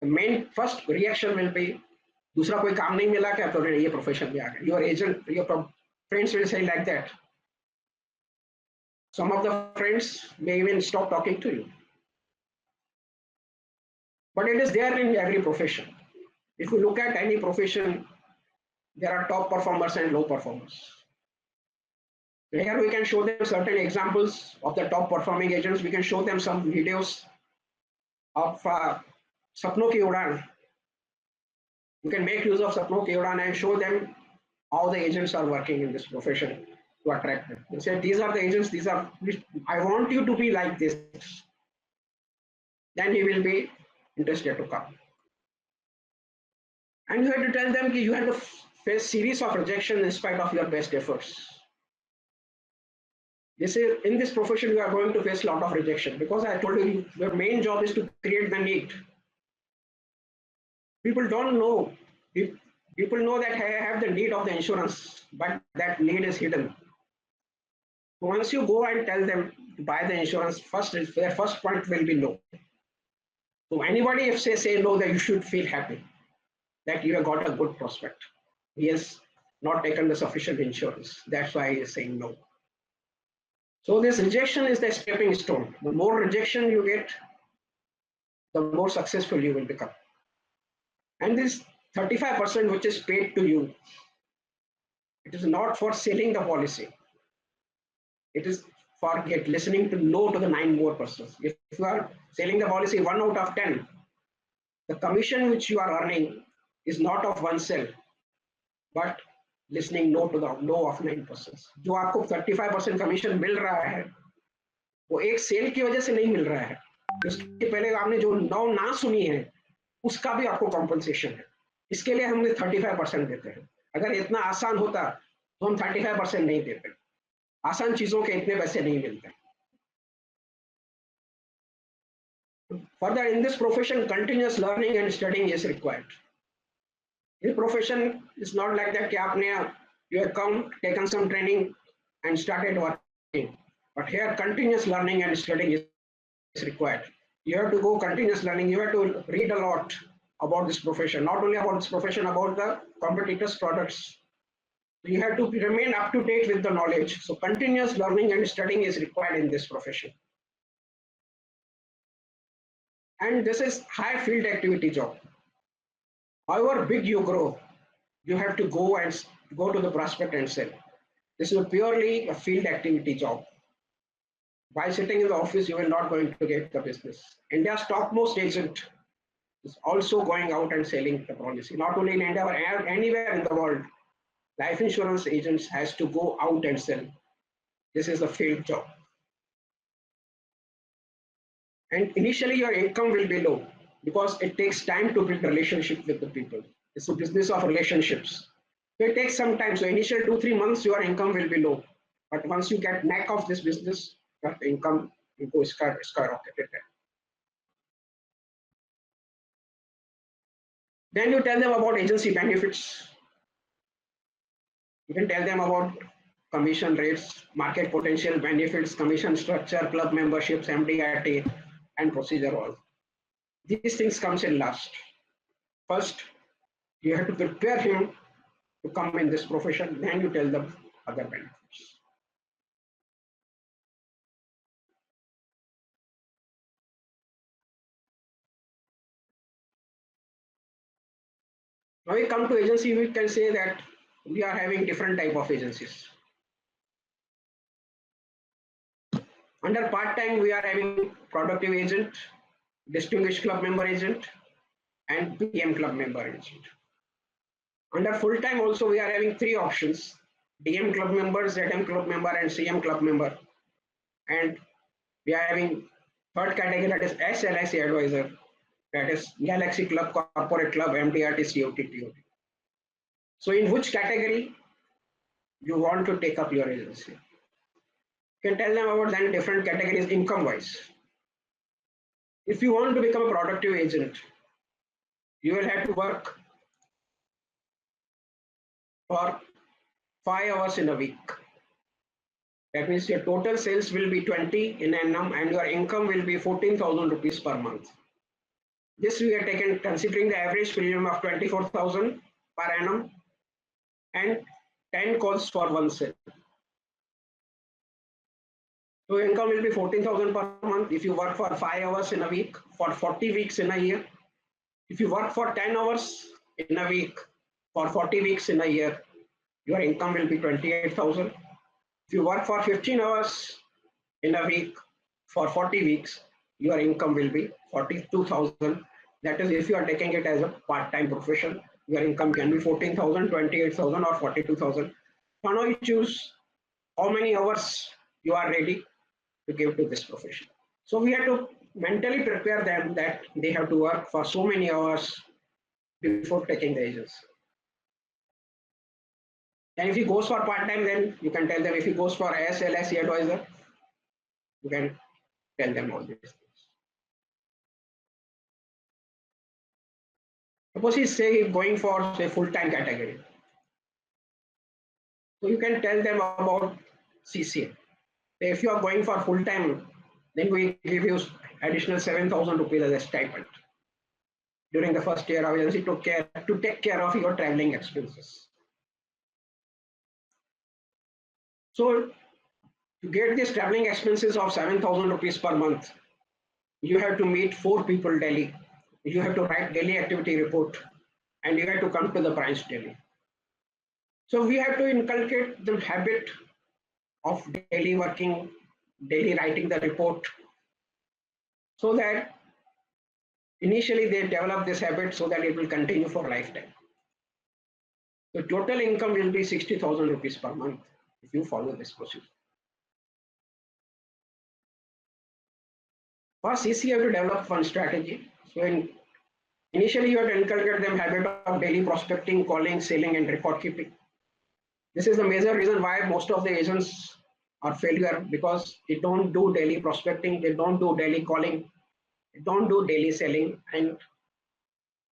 The main first reaction will be, दूसरा कोई काम नहीं मिला क्या तो ये प्रोफेशन में आ गए. Your agent, your friends will say like that. Some of the friends may even stop talking to you. But it is there in every profession. If you look at any profession, there are top performers and low performers. Here we can show them certain examples of the top performing agents. We can show them some videos of Sapno Ki Udan. You can make use of Sapno Ki Udan and show them how the agents are working in this profession to attract them. They say, these are the agents, these are, I want you to be like this. Then he will be interested to come. And you have to tell them that you have to face series of rejection in spite of your best efforts. This is, in this profession, you are going to face a lot of rejection, because I told you your main job is to create the need. People don't know. People know that I have the need of the insurance, but that need is hidden. Once you go and tell them to buy the insurance, their first point will be no. So anybody if say no, that you should feel happy that you have got a good prospect. He has not taken the sufficient insurance. That's why he is saying no. So this rejection is the stepping stone. The more rejection you get, the more successful you will become. And this 35% which is paid to you, It is not for selling the policy. It is for listening to no to the 9 more persons. If you are selling the policy 1 out of 10, the commission which you are earning is not of one sale, but listening no to the no of 9 persons. जो आपको 35% commission मिल रहा है वो एक cell की वजह से नहीं मिल रहा है, उसके पहले आपने जो 9 ना सुनी है उसका भी आपको कॉम्पनसेशन है। इसके लिए हमने 35% देते हैं। अगर इतना आसान होता तो हम 35% नहीं देते। आसान चीजों के इतने पैसे नहीं मिलते। Further, in this profession, continuous learning and studying is required. This profession is not like that कि आपने you have come, taken some training and started working. But here, continuous learning and studying is required. You have to go continuous learning. You have to read a lot about this profession. Not only about this profession, about the competitors' products. You have to remain up to date with the knowledge. So continuous learning and studying is required in this profession. And this is high field activity job. However big you grow, you have to go to the prospect and sell. This is purely a field activity job. By sitting in the office, you will not going to get the business. India's topmost agent is also going out and selling the policy. Not only in India, but anywhere in the world, life insurance agents has to go out and sell. This is a field job. And initially your income will be low because it takes time to build relationship with the people. It's a business of relationships. So it takes some time. So initial 2-3 months your income will be low. But once you get knack of this business, your income will go skyrocketed. Then you tell them about agency benefits. You can tell them about commission rates, market potential, benefits, commission structure, club memberships, MDRT, and procedure all. These things comes in last. First, you have to prepare him to come in this profession, then you tell them other benefits. Now we come to agency, we can say that we are having different type of agencies. Under part-time, we are having productive agent, distinguished club member agent, and PM club member agent. Under full-time also, we are having 3 options: DM club member, ZM club member, and CM club member. And we are having third category, that is SLIC advisor, that is Galaxy Club, Corporate Club, MDRT, COT, TOT. So in which category you want to take up your agency? You can tell them about then different categories income wise. If you want to become a productive agent, you will have to work for 5 hours in a week. That means your total sales will be 20 in annum and your income will be 14,000 rupees per month. This we are taken considering the average premium of 24,000 per annum and 10 calls for one sale. So income will be 14,000 per month if you work for 5 hours in a week, for 40 weeks in a year. If you work for 10 hours in a week, for 40 weeks in a year, your income will be 28,000. If you work for 15 hours in a week, for 40 weeks, your income will be 42,000. That is, if you are taking it as a part-time profession, your income can be 14,000, 28,000 or 42,000. So now you choose how many hours you are ready to give to this profession. So we have to mentally prepare them that they have to work for so many hours before taking the agency. And if he goes for part-time, then you can tell them. If he goes for SLIC advisor, you can tell them all these things. Suppose he's going for say full-time category. So you can tell them about CCA. If you are going for full-time, then we give you additional 7,000 rupees as a stipend during the first year of agency to take care of your traveling expenses. So to get these traveling expenses of 7,000 rupees per month, you have to meet 4 people daily. You have to write daily activity report and you have to come to the branch daily. So we have to inculcate the habit of daily working, daily writing the report, so that initially they develop this habit so that it will continue for lifetime. The total income will be 60,000 rupees per month if you follow this procedure. First, CC have to develop one strategy. So initially you have to inculcate them habit of daily prospecting, calling, selling, and record keeping. This is the major reason why most of the agents are failure, because they don't do daily prospecting, they don't do daily calling, they don't do daily selling, and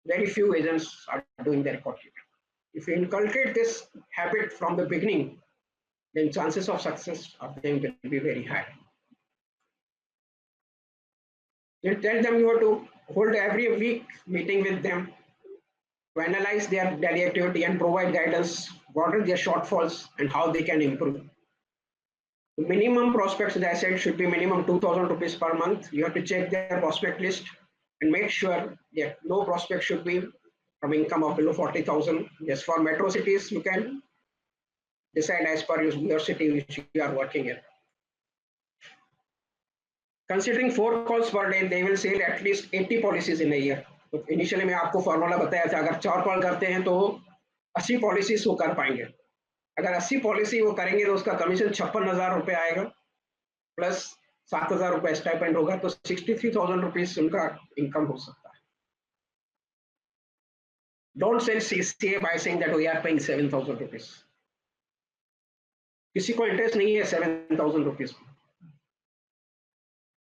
very few agents are doing the record keeping. If you inculcate this habit from the beginning, then chances of success of them will be very high. You tell them you have to hold every week meeting with them to analyze their daily activity and provide guidance, what are their shortfalls and how they can improve. The minimum prospects, as I said, should be minimum 2,000 rupees per month. You have to check their prospect list and make sure that no prospect should be from income of below 40,000. Yes, for metro cities, you can decide as per your city which you are working in. Considering 4 calls per day, they will sell at least 80 policies in a year. तो initially मैं आपको formula बताया था, अगर 4 call करते हैं तो 80 policies वो कर पाएंगे. अगर 80 पॉलिसी वो करेंगे तो उसका कमीशन 56,000 रुपए आएगा, प्लस 7,000 रुपए स्टाइपेंड होगा, तो 63,000 रुपीज उनका इनकम हो सकता है. Don't sell CCA by saying that we are paying 7,000 rupees. किसी को इंटरेस्ट नहीं है 7,000 rupees.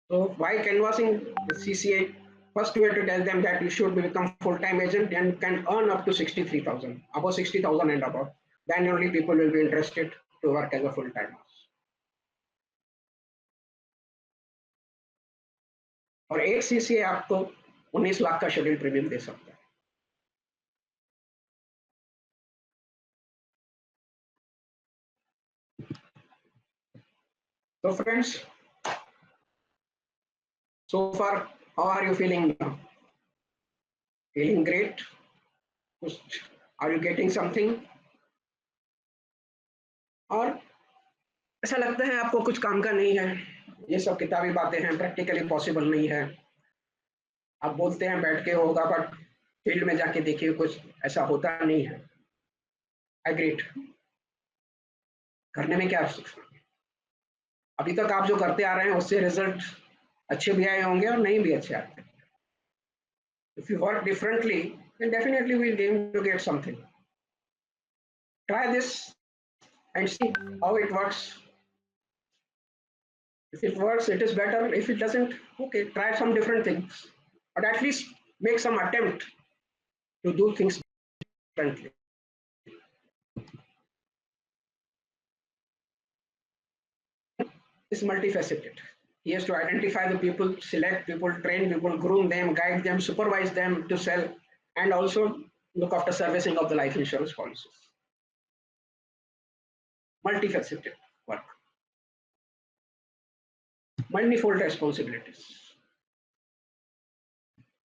So by canvassing the CCA, first you have to tell them that you should become full-time agent and can earn up to 63,000, above 60,000 and above. Then only people will be interested to work as a full-timer. और एक CCA आपको 19 लाख का schedule premium दे सकता है. So friends, so far, how are you feeling now? Feeling great? Are you getting something? और ऐसा लगता है आपको कुछ काम का नहीं है, ये सब किताबी बातें हैं, प्रैक्टिकली पॉसिबल नहीं है. आप बोलते हैं बैठ के होगा, बट फील्ड में जाके देखिए कुछ ऐसा होता नहीं है. एग्रीड. करने में क्या अभी तक आप जो करते आ रहे हैं उससे रिजल्ट अच्छे भी आए होंगे और नहीं भी अच्छे आते. If you work differently, then definitely we'll aim to get something. Try this and see how it works. If it works, it is better. If it doesn't, okay, try some different things. But at least make some attempt to do things differently. It's multifaceted. He has to identify the people, select people, train people, groom them, guide them, supervise them to sell, and also look after servicing of the life insurance policies. Multifaceted work. Manifold responsibilities.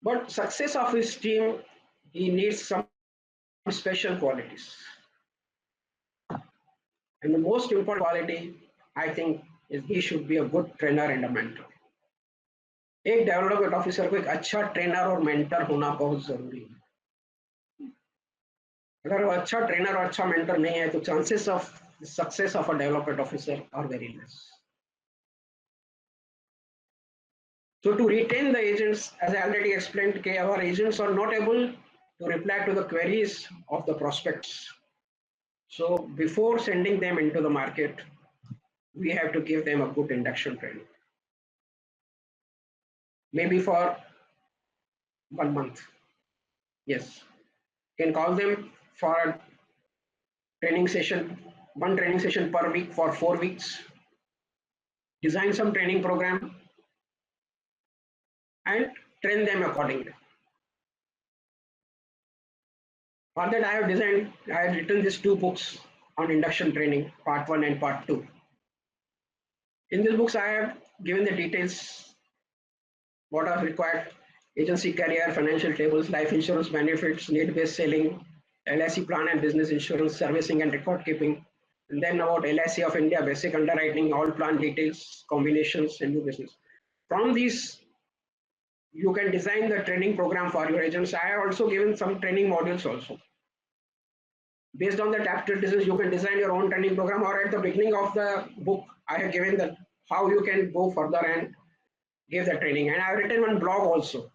But success of his team, he needs some special qualities. And the most important quality, I think, is he should be a good trainer and a mentor. एक development officer को एक अच्छा trainer और mentor होना बहुत जरूरी है. अगर वो अच्छा ट्रेनर और अच्छा मेंटर नहीं है तो chances of success of a development officer are very less. So to retain the agents, as I already explained, our agents are not able to reply to the queries of the prospects. So before sending them into the market, we have to give them a good induction training. Maybe for 1 month. Yes. You can call them for a training session, one training session per week for 4 weeks. Design some training program and train them accordingly. For that, I have written these 2 books on induction training, part 1 and part 2. In these books, I have given the details, what are required: agency career, financial tables, life insurance benefits, need-based selling, LIC plan and business insurance, servicing and record keeping. And then about LIC of India, basic underwriting, all plan details, combinations, and new business. From these, you can design the training program for your agents. I have also given some training modules also. Based on the chapter decisions, you can design your own training program, or at the beginning of the book, I have given the how you can go further and give the training. And I have written one blog also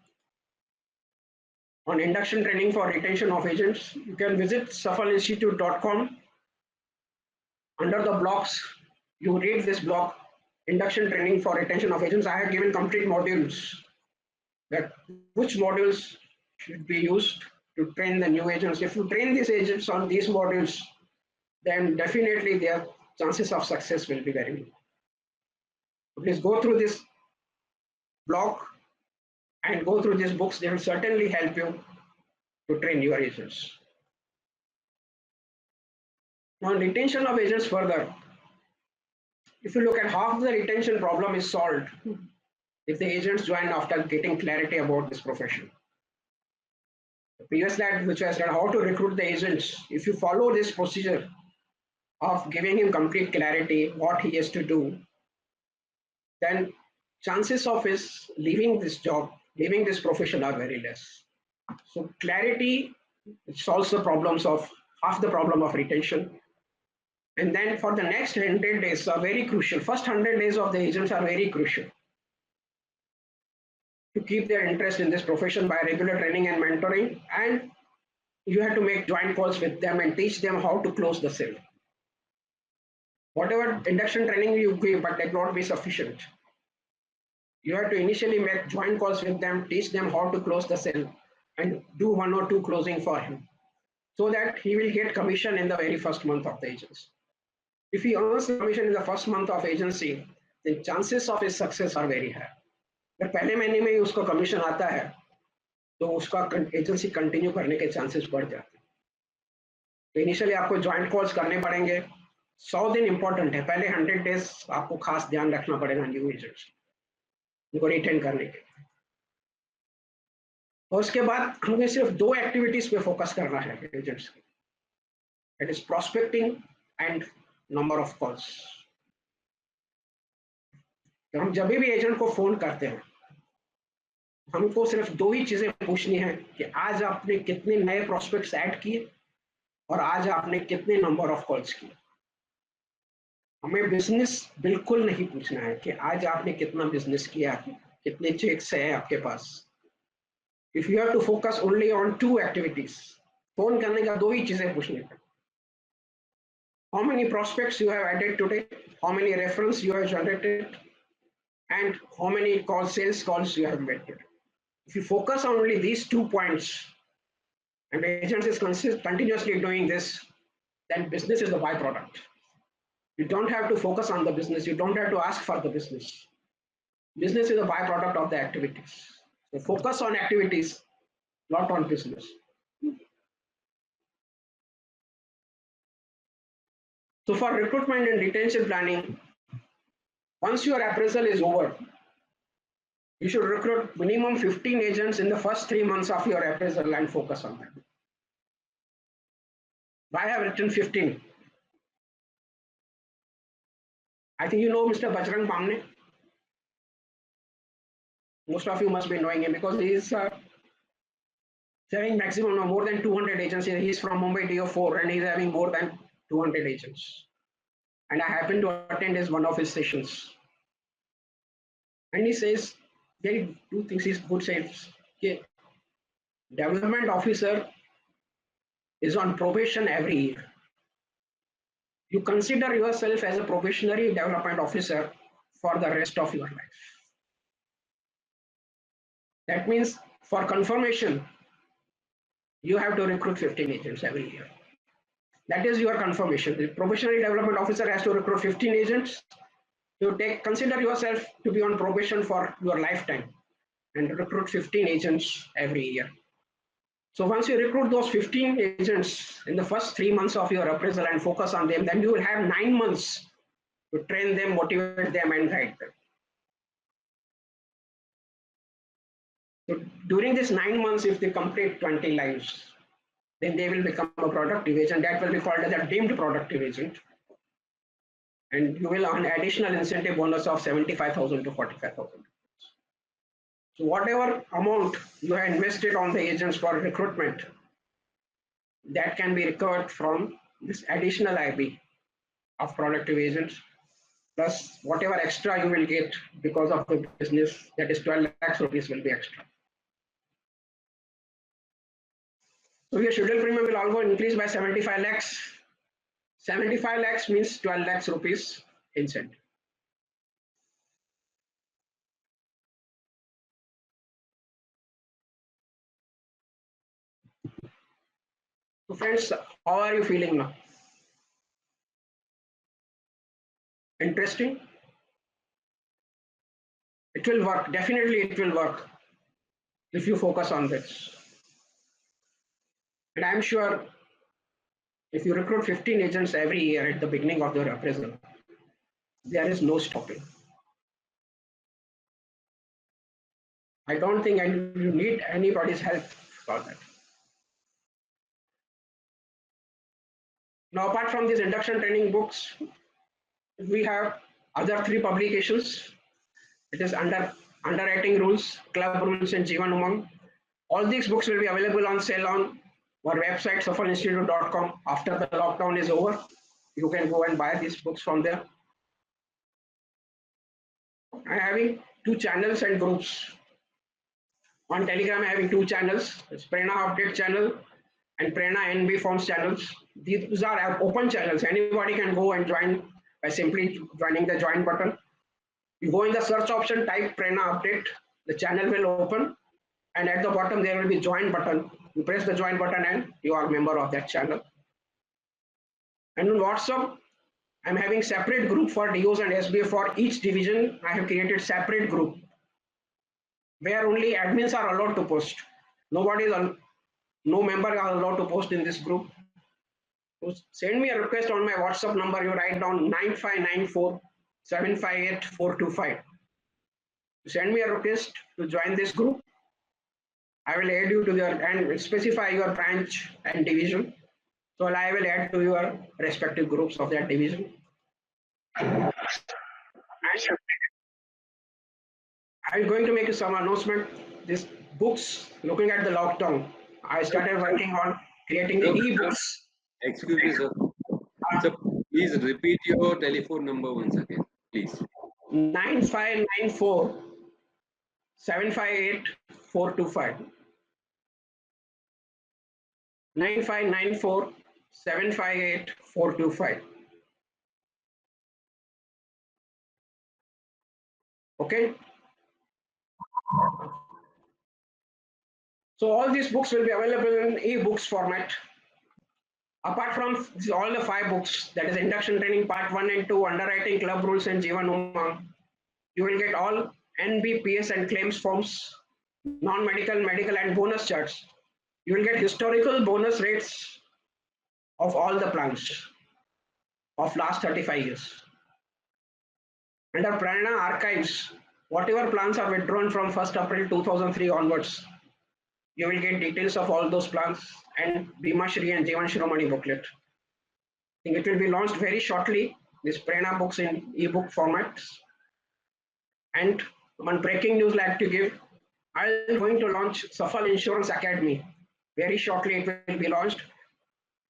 on induction training for retention of agents. You can visit safalinstitute.com. Under the blogs, you read this blog, induction training for retention of agents. I have given complete modules that which modules should be used to train the new agents. If you train these agents on these modules, then definitely their chances of success will be very low. Please go through this blog and go through these books. They will certainly help you to train your agents. Now, retention of agents further. If you look at half the retention problem is solved if the agents join after getting clarity about this profession. The previous slide which I said how to recruit the agents, if you follow this procedure of giving him complete clarity what he has to do, then chances of his leaving this job, leaving this profession are very less. So clarity solves the problems of half the problem of retention. And then for the next 100 days are very crucial. First 100 days of the agents are very crucial to keep their interest in this profession by regular training and mentoring. And you have to make joint calls with them and teach them how to close the sale. Whatever induction training you give, but that will not be sufficient. You have to initially make joint calls with them, teach them how to close the sale, and do 1 or 2 closing for him, so that he will get commission in the very first month of the agency. If he earns commission in the first month of agency, then chances of his success are very high. अगर पहले महीने में ही उसको commission आता है तो उसका agency continue करने के चांसेस बढ़ जाते हैं. तो इनिशियली आपको ज्वाइंट कॉल्स करने पड़ेंगे. 100 दिन इंपॉर्टेंट है. पहले 100 डेज आपको खास ध्यान रखना पड़ेगा न्यू एजेंट्स उनको रिटेन करने के. और उसके बाद हमें सिर्फ 2 एक्टिविटीज पे फोकस करना है एजेंट्स की. That is prospecting and number of calls. तो हम जब भी एजेंट को फोन करते हैं हमको सिर्फ 2 ही चीजें पूछनी है कि आज आपने कितने नए प्रोस्पेक्ट्स ऐड किए और आज आपने कितने नंबर ऑफ कॉल्स किए. हमें बिजनेस बिल्कुल नहीं पूछना है कि आज आपने कितना बिजनेस किया, कितने चेक्स हैं आपके पास. If you have to focus only on 2 activities. Phone करने का 2 ही चीजें पूछनी है. How many prospects you have added today? How many referrals you have generated? And how many sales calls you have made today? If you focus on only these 2 points, and the agent is continuously doing this, then business is the byproduct. You don't have to focus on the business. You don't have to ask for the business. Business is a byproduct of the activities. So focus on activities, not on business. So for recruitment and retention planning, once your appraisal is over, you should recruit minimum 15 agents in the first 3 months of your appraisal and focus on that. I have written 15. I think you know Mr. Bajrang Pamne. Most of you must be knowing him because he is having maximum no more than 200 agents. He is from Mumbai DO4 and he is having more than 200 agents. And I happened to attend one of his sessions. And he says, very 2 things he good says. Okay, development officer is on probation every year. You consider yourself as a probationary development officer for the rest of your life. That means for confirmation, you have to recruit 15 agents every year. That is your confirmation. The probationary development officer has to recruit 15 agents. You consider yourself to be on probation for your lifetime and recruit 15 agents every year. So once you recruit those 15 agents in the first 3 months of your appraisal and focus on them, then you will have 9 months to train them, motivate them, and guide them. So during this 9 months, if they complete 20 lives, then they will become a productive agent. That will be called as a deemed productive agent. And you will earn additional incentive bonus of 75,000 to 45,000. So whatever amount you have invested on the agents for recruitment, that can be recovered from this additional IB of productive agents, plus whatever extra you will get because of the business, that is 12 lakhs rupees will be extra. So your schedule premium will also increase by 75 lakhs. 75 lakhs means 12 lakhs rupees incentive. So friends, how are you feeling now? Interesting? It will work. Definitely it will work if you focus on this. And I'm sure if you recruit 15 agents every year at the beginning of your appraisal, there is no stopping. I don't think you need anybody's help for that. Now, apart from these induction training books, we have other 3 publications. It is underwriting rules, club rules, and Jeevan Umang. All these books will be available on sale on our website safalinstitute.com. After the lockdown is over, you can go and buy these books from there. I'm having 2 channels and groups. On Telegram, I'm having 2 channels. It's Prerna Update channel and Prerna NB Forms channels. These are open channels. Anybody can go and join by simply joining the join button. You go in the search option, type Prerna Update. The channel will open, and at the bottom there will be join button. You press the join button and you are a member of that channel. And on WhatsApp, I'm having separate group for DOs and SBA for each division. I have created separate group where only admins are allowed to post. No member are allowed to post in this group. So send me a request on my WhatsApp number. You write down 9594 758 425. Send me a request to join this group. I will add you to your and specify your branch and division. So I will add to your respective groups of that division. And I'm going to make some announcement. These books, looking at the lockdown, I started working on creating the e-books. Excuse me, sir. So please repeat your telephone number once again, please. 9594 758 425. 9594 758 425. Okay. So all these books will be available in e-books format. Apart from all the 5 books, that is Induction Training Part 1 and 2, Underwriting, Club Rules, and Jeevan Umang, you will get all NBPS and claims forms, non-medical, medical, and bonus charts. You will get historical bonus rates of all the plans of last 35 years. Under Prerna Archives, whatever plans are withdrawn from 1st April 2003 onwards, you will get details of all those plans and Bima Shri and Jeevan Shiromani booklet. I think it will be launched very shortly, this Prerna books in ebook formats. And one breaking news I'd like to give, I'm going to launch Safal Insurance Academy. Very shortly it will be launched.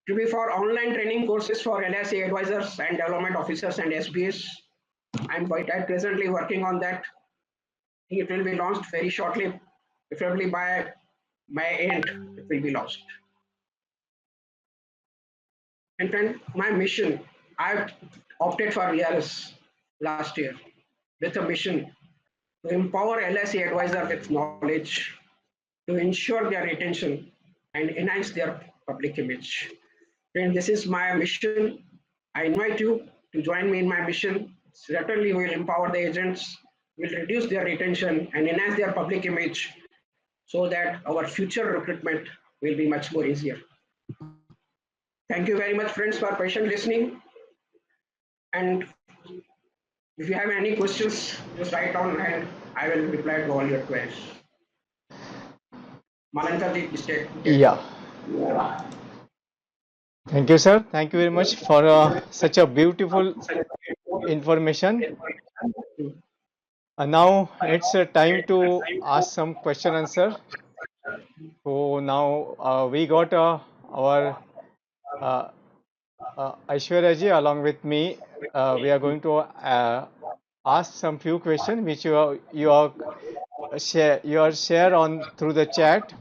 It will be for online training courses for LIC advisors and development officers and SBAs. I'm presently working on that. It will be launched very shortly, preferably by end, it will be launched. And then my mission, I've opted for VRS last year with a mission to empower LIC advisor with knowledge to ensure their retention and enhance their public image. And this is my mission. I invite you to join me in my mission. Certainly we will empower the agents, will reduce their retention and enhance their public image so that our future recruitment will be much more easier. Thank you very much, friends, for patient listening. And if you have any questions, just write down and I will reply to all your queries. Malanka, Yeah. Thank you, sir. Thank you very much for such a beautiful information. Now it's time to ask some question answer. So now we got our uh, Aishwarya ji along with me. We are going to ask some few questions which you are share on through the chat.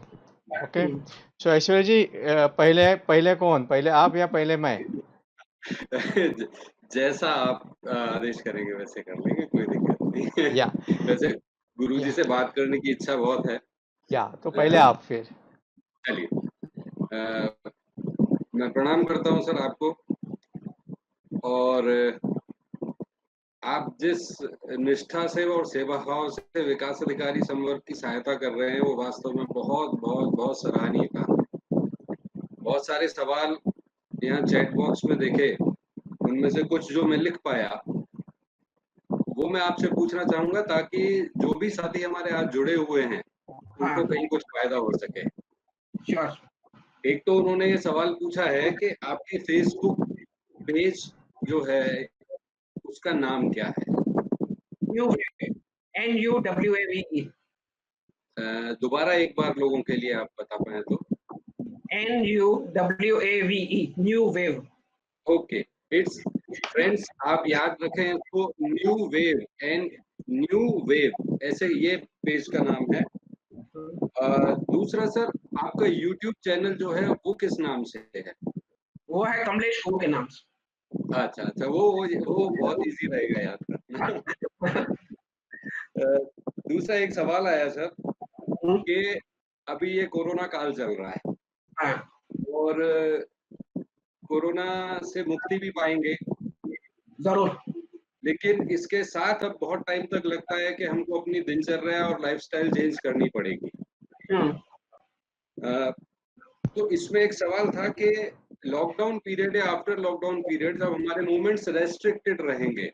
Okay. So Aishwarya ji पहले कौन? पहले आप या पहले मैं? जैसा आप आदेश करेंगे वैसे कर लेंगे, कोई दिक्कत नहीं। या वैसे गुरुजी से बात करने की इच्छा बहुत है। या तो पहले आप फिर। चलिए, मैं प्रणाम करता हूँ सर आपको, और आप जिस निष्ठा से और सेवा भाव से विकास अधिकारी संवर्ग की सहायता कर रहे हैं वो वास्तव में बहुत बहुत बहुत सराहनीय काम है। बहुत सारे सवाल यहाँ चैट बॉक्स में देखे, उनमें से कुछ जो मैं लिख पाया वो मैं आपसे पूछना चाहूंगा, ताकि जो भी साथी हमारे आज जुड़े हुए हैं उनको कहीं कुछ फायदा हो सके। एक तो उन्होंने ये सवाल पूछा है कि आपकी फेसबुक पेज जो है उसका नाम क्या है? NUWAVE। दोबारा एक बार लोगों के लिए आप बता पाए तो। NUWAVE, new wave. Okay, it's friends, आप याद रखें इसको, new wave, and new wave, ऐसे ये पेज का नाम है। दूसरा सर, आपका यूट्यूब चैनल जो है वो किस नाम से है? वो है कमलेश हो के नाम से। अच्छा अच्छा, वो बहुत इजी रहेगा याद करना। दूसरा एक सवाल आया सर कि अभी ये कोरोना काल चल रहा है और कोरोना से मुक्ति भी पाएंगे जरूर, लेकिन इसके साथ अब बहुत टाइम तक लगता है कि हमको अपनी दिनचर्या और लाइफस्टाइल चेंज करनी पड़ेगी। तो इसमें एक सवाल था कि लॉकडाउन पीरियड या आफ्टर लॉकडाउन पीरियड जब हमारे मूवमेंट्स रेस्ट्रिक्टेड रहेंगे,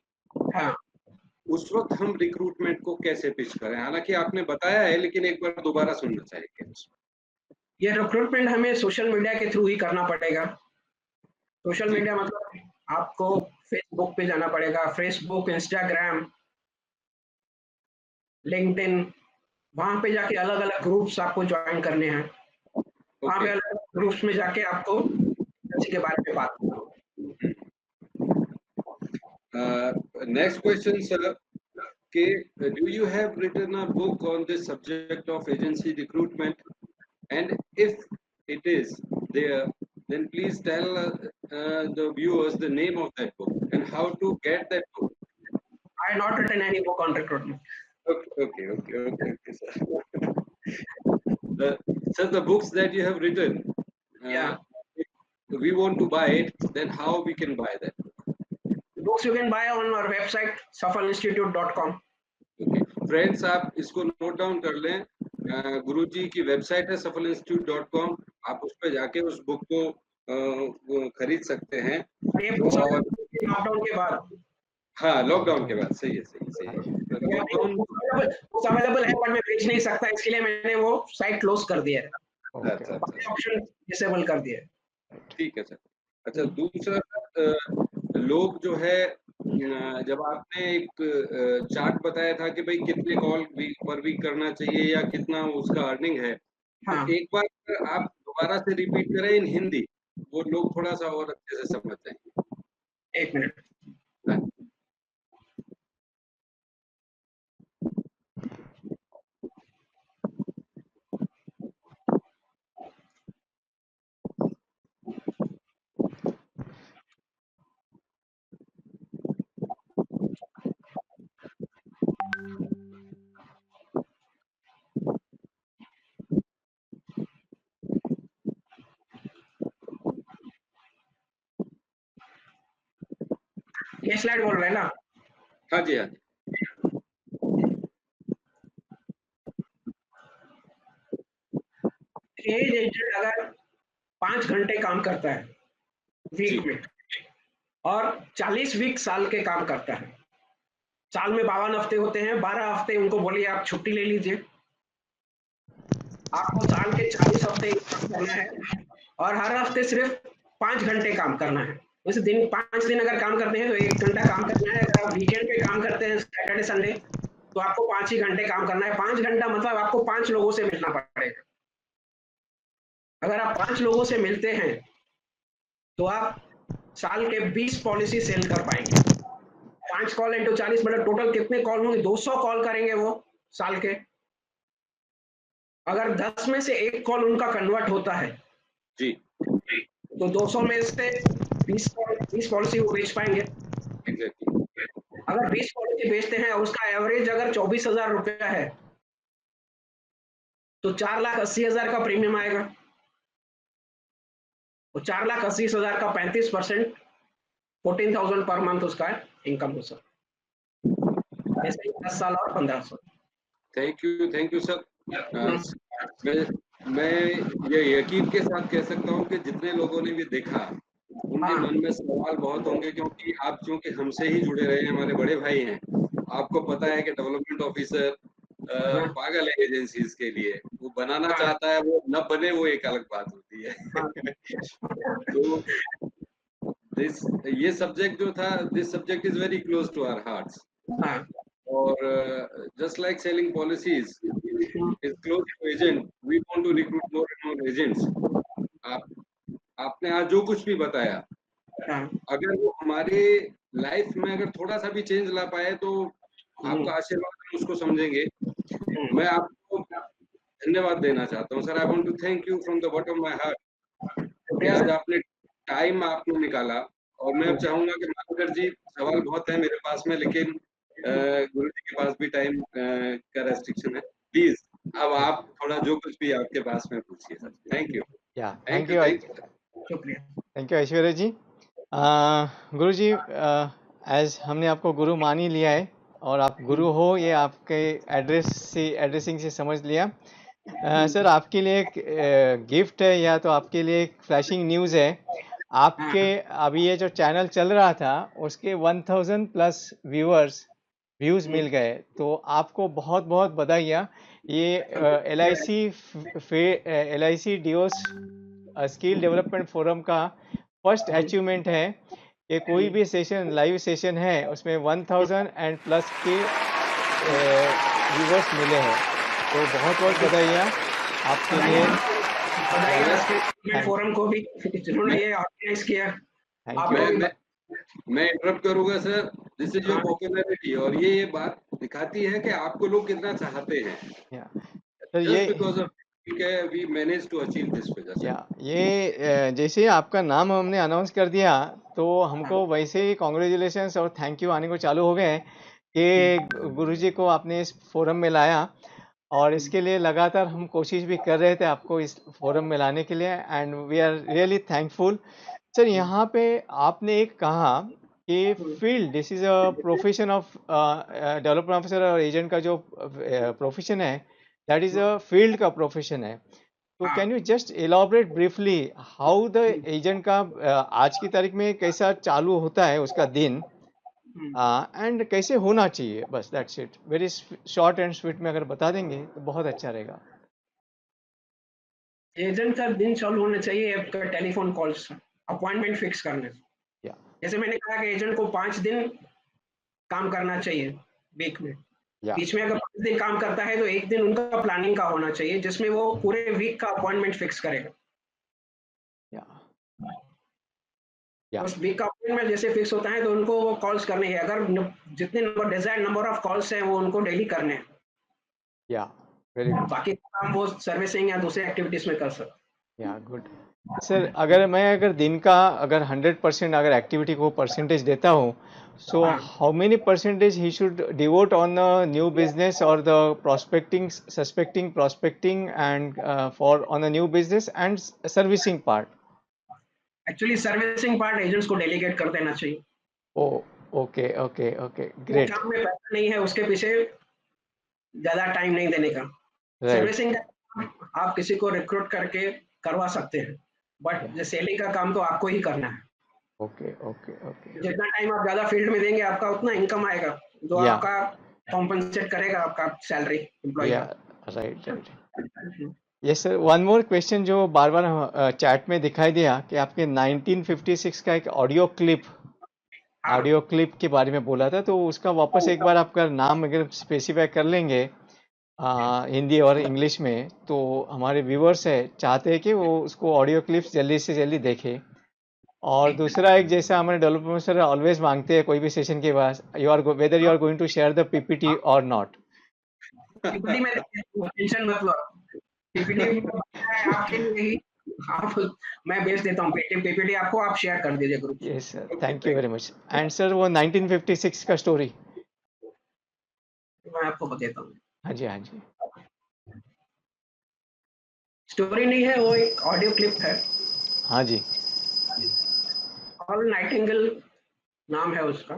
उस वक्त हम रिक्रूटमेंट को कैसे पिच करें? हालांकि आपने बताया है, लेकिन एक बार दोबारा सुनना चाहेंगे। ये रिक्रूटमेंट हमें सोशल मीडिया के थ्रू ही करना पड़ेगा। सोशल मीडिया मतलब आपको फेसबुक पे जाना पड़ेगा, फेसबुक, इंस्टाग्राम, लिंक्डइन, वहां पे जाके अलग अलग ग्रुप्स आपको ज्वाइन करने हैं। वहां पे अलग अलग ग्रुप्स में जाके आपको इसी के बारे में बात करना। नेक्स्ट क्वेश्चन सर, कि do you have written a book on this subject of agency recruitment, and if it is there, then please tell the viewers the name of that book and how to get that book. I have not written any book on recruitment. Okay, sir. Sir, the books that you have written, if we want to buy it, then how we can buy that? Books you can buy on our website safalinstitute.com. Okay, friends, आप इसको note down कर लें। गुरुजी की website है safalinstitute.com, आप उस पे जाके उस बुक को खरीद सकते हैं। लॉकडाउन के बाद, हाँ, लॉकडाउन के बाद, सही है। लॉकडाउन अवेलेबल है पर मैं बेच नहीं सकता, इसके लिए मैंने वो साइट क्लोज कर दिया है। अच्छा, ऑप्शन डिसेबल कर दिया है। ठीक है सर। अच्छा, दूसरा, लोग जो है, जब आपने एक चार्ट बताया था कि भाई कितने कॉल पर वीक करना चाहिए या कितना उसका अर्निंग है, तो एक बार आप दोबारा से रिपीट करें इन हिंदी, वो लोग थोड़ा सा और अच्छे से समझ जाएंगे। एक मिनट। ये स्लाइड बोल रहे हैं ना? हाँ जी। एज एजेंट अगर 5 घंटे काम करता है वीक में और 40 वीक साल के काम करता है, साल में 52 हफ्ते होते हैं, 12 हफ्ते उनको बोलिए आप छुट्टी ले लीजिए, आपको साल के 40 हफ्ते करना है और हर हफ्ते सिर्फ 5 घंटे काम करना है। वैसे दिन 5 दिन अगर काम करते हैं तो 1 घंटा काम करना है। अगर आप वीकेंड पे काम करते हैं सैटरडे संडे तो आपको 5 ही घंटे काम करना है। 5 घंटा मतलब आपको 5 लोगों से मिलना पड़ेगा। अगर आप 5 लोगों से मिलते हैं तो आप साल के 20 पॉलिसी सेल कर पाएंगे। 5 कॉल इंटू 40 मतलब टोटल कितने कॉल होंगे? 200 कॉल करेंगे वो साल के। अगर 10 में से 1 कॉल उनका कन्वर्ट होता है जी तो 200 में से 20 पॉलिसी वो बेच पाएंगे। एग्जैक्टली। अगर 20 पॉलिसी बेचते हैं और उसका एवरेज अगर 24,000 रुपया है तो 4,80,000 का प्रीमियम आएगा। तो 4,80,000 का 35% 14,000 पर मंथ उसका इनकम हो सकता है। ऐसे ही 10 साल और 15 साल। Thank you sir. मैं ये यकीन के साथ कह सकता हूँ कि जितने लोगों ने भी देखा उनके मन में सवाल बहुत होंगे, क्योंकि आप चूंकि हमसे ही जुड़े रहे हैं, हमारे बड़े भाई हैं, आपको पता है कि डेवलपमेंट ऑफिसर पागल है एजेंसीज के लिए। वो बनाना चाहता है, वो न बने, वो एक अलग बात होती है। तो ये सब्जेक्ट जो था, this subject is very close to our hearts. और just like selling policies is close to agent, we want to recruit more and more agents. आपने आज जो कुछ भी बताया, अगर वो हमारे लाइफ में अगर थोड़ा सा भी चेंज ला पाए तो आपका आशीर्वाद हम उसको समझेंगे। मैं आपको धन्यवाद देना चाहता हूँ sir. I want to thank you from the bottom my heart. आज आपने टाइम आपने निकाला, और मैं अब चाहूंगा कि मानकर जी, सवाल बहुत है मेरे पास में, लेकिन गुरु जी के पास भी टाइम का रेस्ट्रिक्शन है। प्लीज अब आप थोड़ा जो कुछ भी आपके पास में पूछिए sir. Thank you. Thank you Aishwarya ji. Guru ji, as हमने आपको गुरु मान ही लिया है, और आप गुरु हो ये आपके एड्रेसिंग से समझ लिया। सर, आपके लिए एक गिफ्ट है, या तो आपके लिए एक फ्लैशिंग न्यूज़ है। आपके अभी ये जो चैनल चल रहा था उसके 1000 प्लस व्यूज़ मिल गए, तो आपको बहुत बहुत बधाइयाँ। ये LIC डिओस स्किल डेवलपमेंट फोरम का फर्स्ट अचीवमेंट है कि कोई भी सेशन, लाइव सेशन है, उसमें 1000 एंड प्लस के व्यूवर्स मिले हैं। तो बहुत बहुत बधाइयाँ आपके लिए। फोरम को भी जिन्होंने ये ऑर्गेनाइज किया। मैं इंटरप्ट करूंगा sir. This is your popularity, और ये बात दिखाती है कि आपको लोग कितना चाहते हैं। तो ये because of we managed to achieve this figure, sir. ये जैसे ही आपका नाम हमने अनाउंस कर दिया तो हमको वैसे ही कॉन्ग्रेचुलेशंस और थैंक यू आने को चालू हो गए कि गुरुजी को आपने इस फोरम में लाया, और इसके लिए लगातार हम कोशिश भी कर रहे थे आपको इस फोरम में लाने के लिए, and we are really thankful. Sir, यहाँ पे आपने एक कहा कि field, this is a profession of development officer और एजेंट का जो प्रोफेशन है, दैट इज अ फील्ड का प्रोफेशन है। तो can you just elaborate briefly how the agent का आज की तारीख में कैसा चालू होता है उसका दिन, एंड कैसे होना चाहिए? बस that's it, very short and sweet में अगर बता देंगे तो बहुत अच्छा रहेगा। एजेंट का दिन चालू होना चाहिए आपका टेलीफोन कॉल से, अपॉइंटमेंट फिक्स करने से। जैसे मैंने कहा कि एजेंट को 5 दिन काम करना चाहिए वीक में। बीच में अगर 5 दिन काम करता है तो 1 दिन उनका प्लानिंग का होना चाहिए जिसमें वो पूरे वीक का अपॉइंटमेंट फिक्स करेगा। उस वीक का अपॉइंटमेंट जैसे फिक्स होता है तो उनको वो कॉल्स करने हैं। अगर जितने डिजायर्ड नंबर ऑफ कॉल्स हैं वो उनको डेली करने हैं। बाकी काम वो सर्विसिंग या दूसरे एक्टिविटीज में कर सकते। Good sir. अगर दिन का 100% अगर एक्टिविटी को परसेंटेज देता हूँ, so how many percentage he should devote on the new business or the prospecting and for on the new business and servicing part? Actually servicing part agents को delegate कर देना चाहिए। Okay great. काम में पैसा नहीं है उसके पीछे ज्यादा टाइम नहीं देने का। सर्विसिंग आप किसी को रिक्रूट करके करवा सकते हैं, बट सेलिंग का काम तो आपको ही करना है। ओके जितना टाइम आप ज्यादा फील्ड में देंगे आपका उतना इनकम आएगा जो आपका कॉम्पनसेट करेगा आपका सैलरी एम्प्लॉय का। Right. Yes sir, one more question जो बार बार चैट में दिखाई दिया कि आपके 1956 का एक हाँ ऑडियो क्लिप के बारे में बोला था, तो उसका वापस एक बार आपका नाम अगर स्पेसिफाई कर लेंगे हिंदी और इंग्लिश में, तो हमारे व्यूअर्स है चाहते हैं कि वो उसको ऑडियो क्लिप्स जल्दी से जल्दी देखें। और दूसरा एक जैसा हमारे डेवलपर सर ऑलवेज मांगते हैं कोई भी सेशन के बाद, whether you are going to share the PPT और नॉट। पीपीटी में टेंशन मत लो, पीपीटी आपके लिए ही, आप मैं भेज देता हूँ पीपीटी आपको, आप शेयर कर दीजिए ग्रुप में। Yes sir, thank you very much. And sir वो 1956 का स्टोरी। मैं आपको बताता हूँ। हाँ जी, हाँ जी। स्टोरी नहीं है, वो एक ऑडियो क्लिप है। हाँ जी। ऑल नाइटिंगेल नाम है उसका।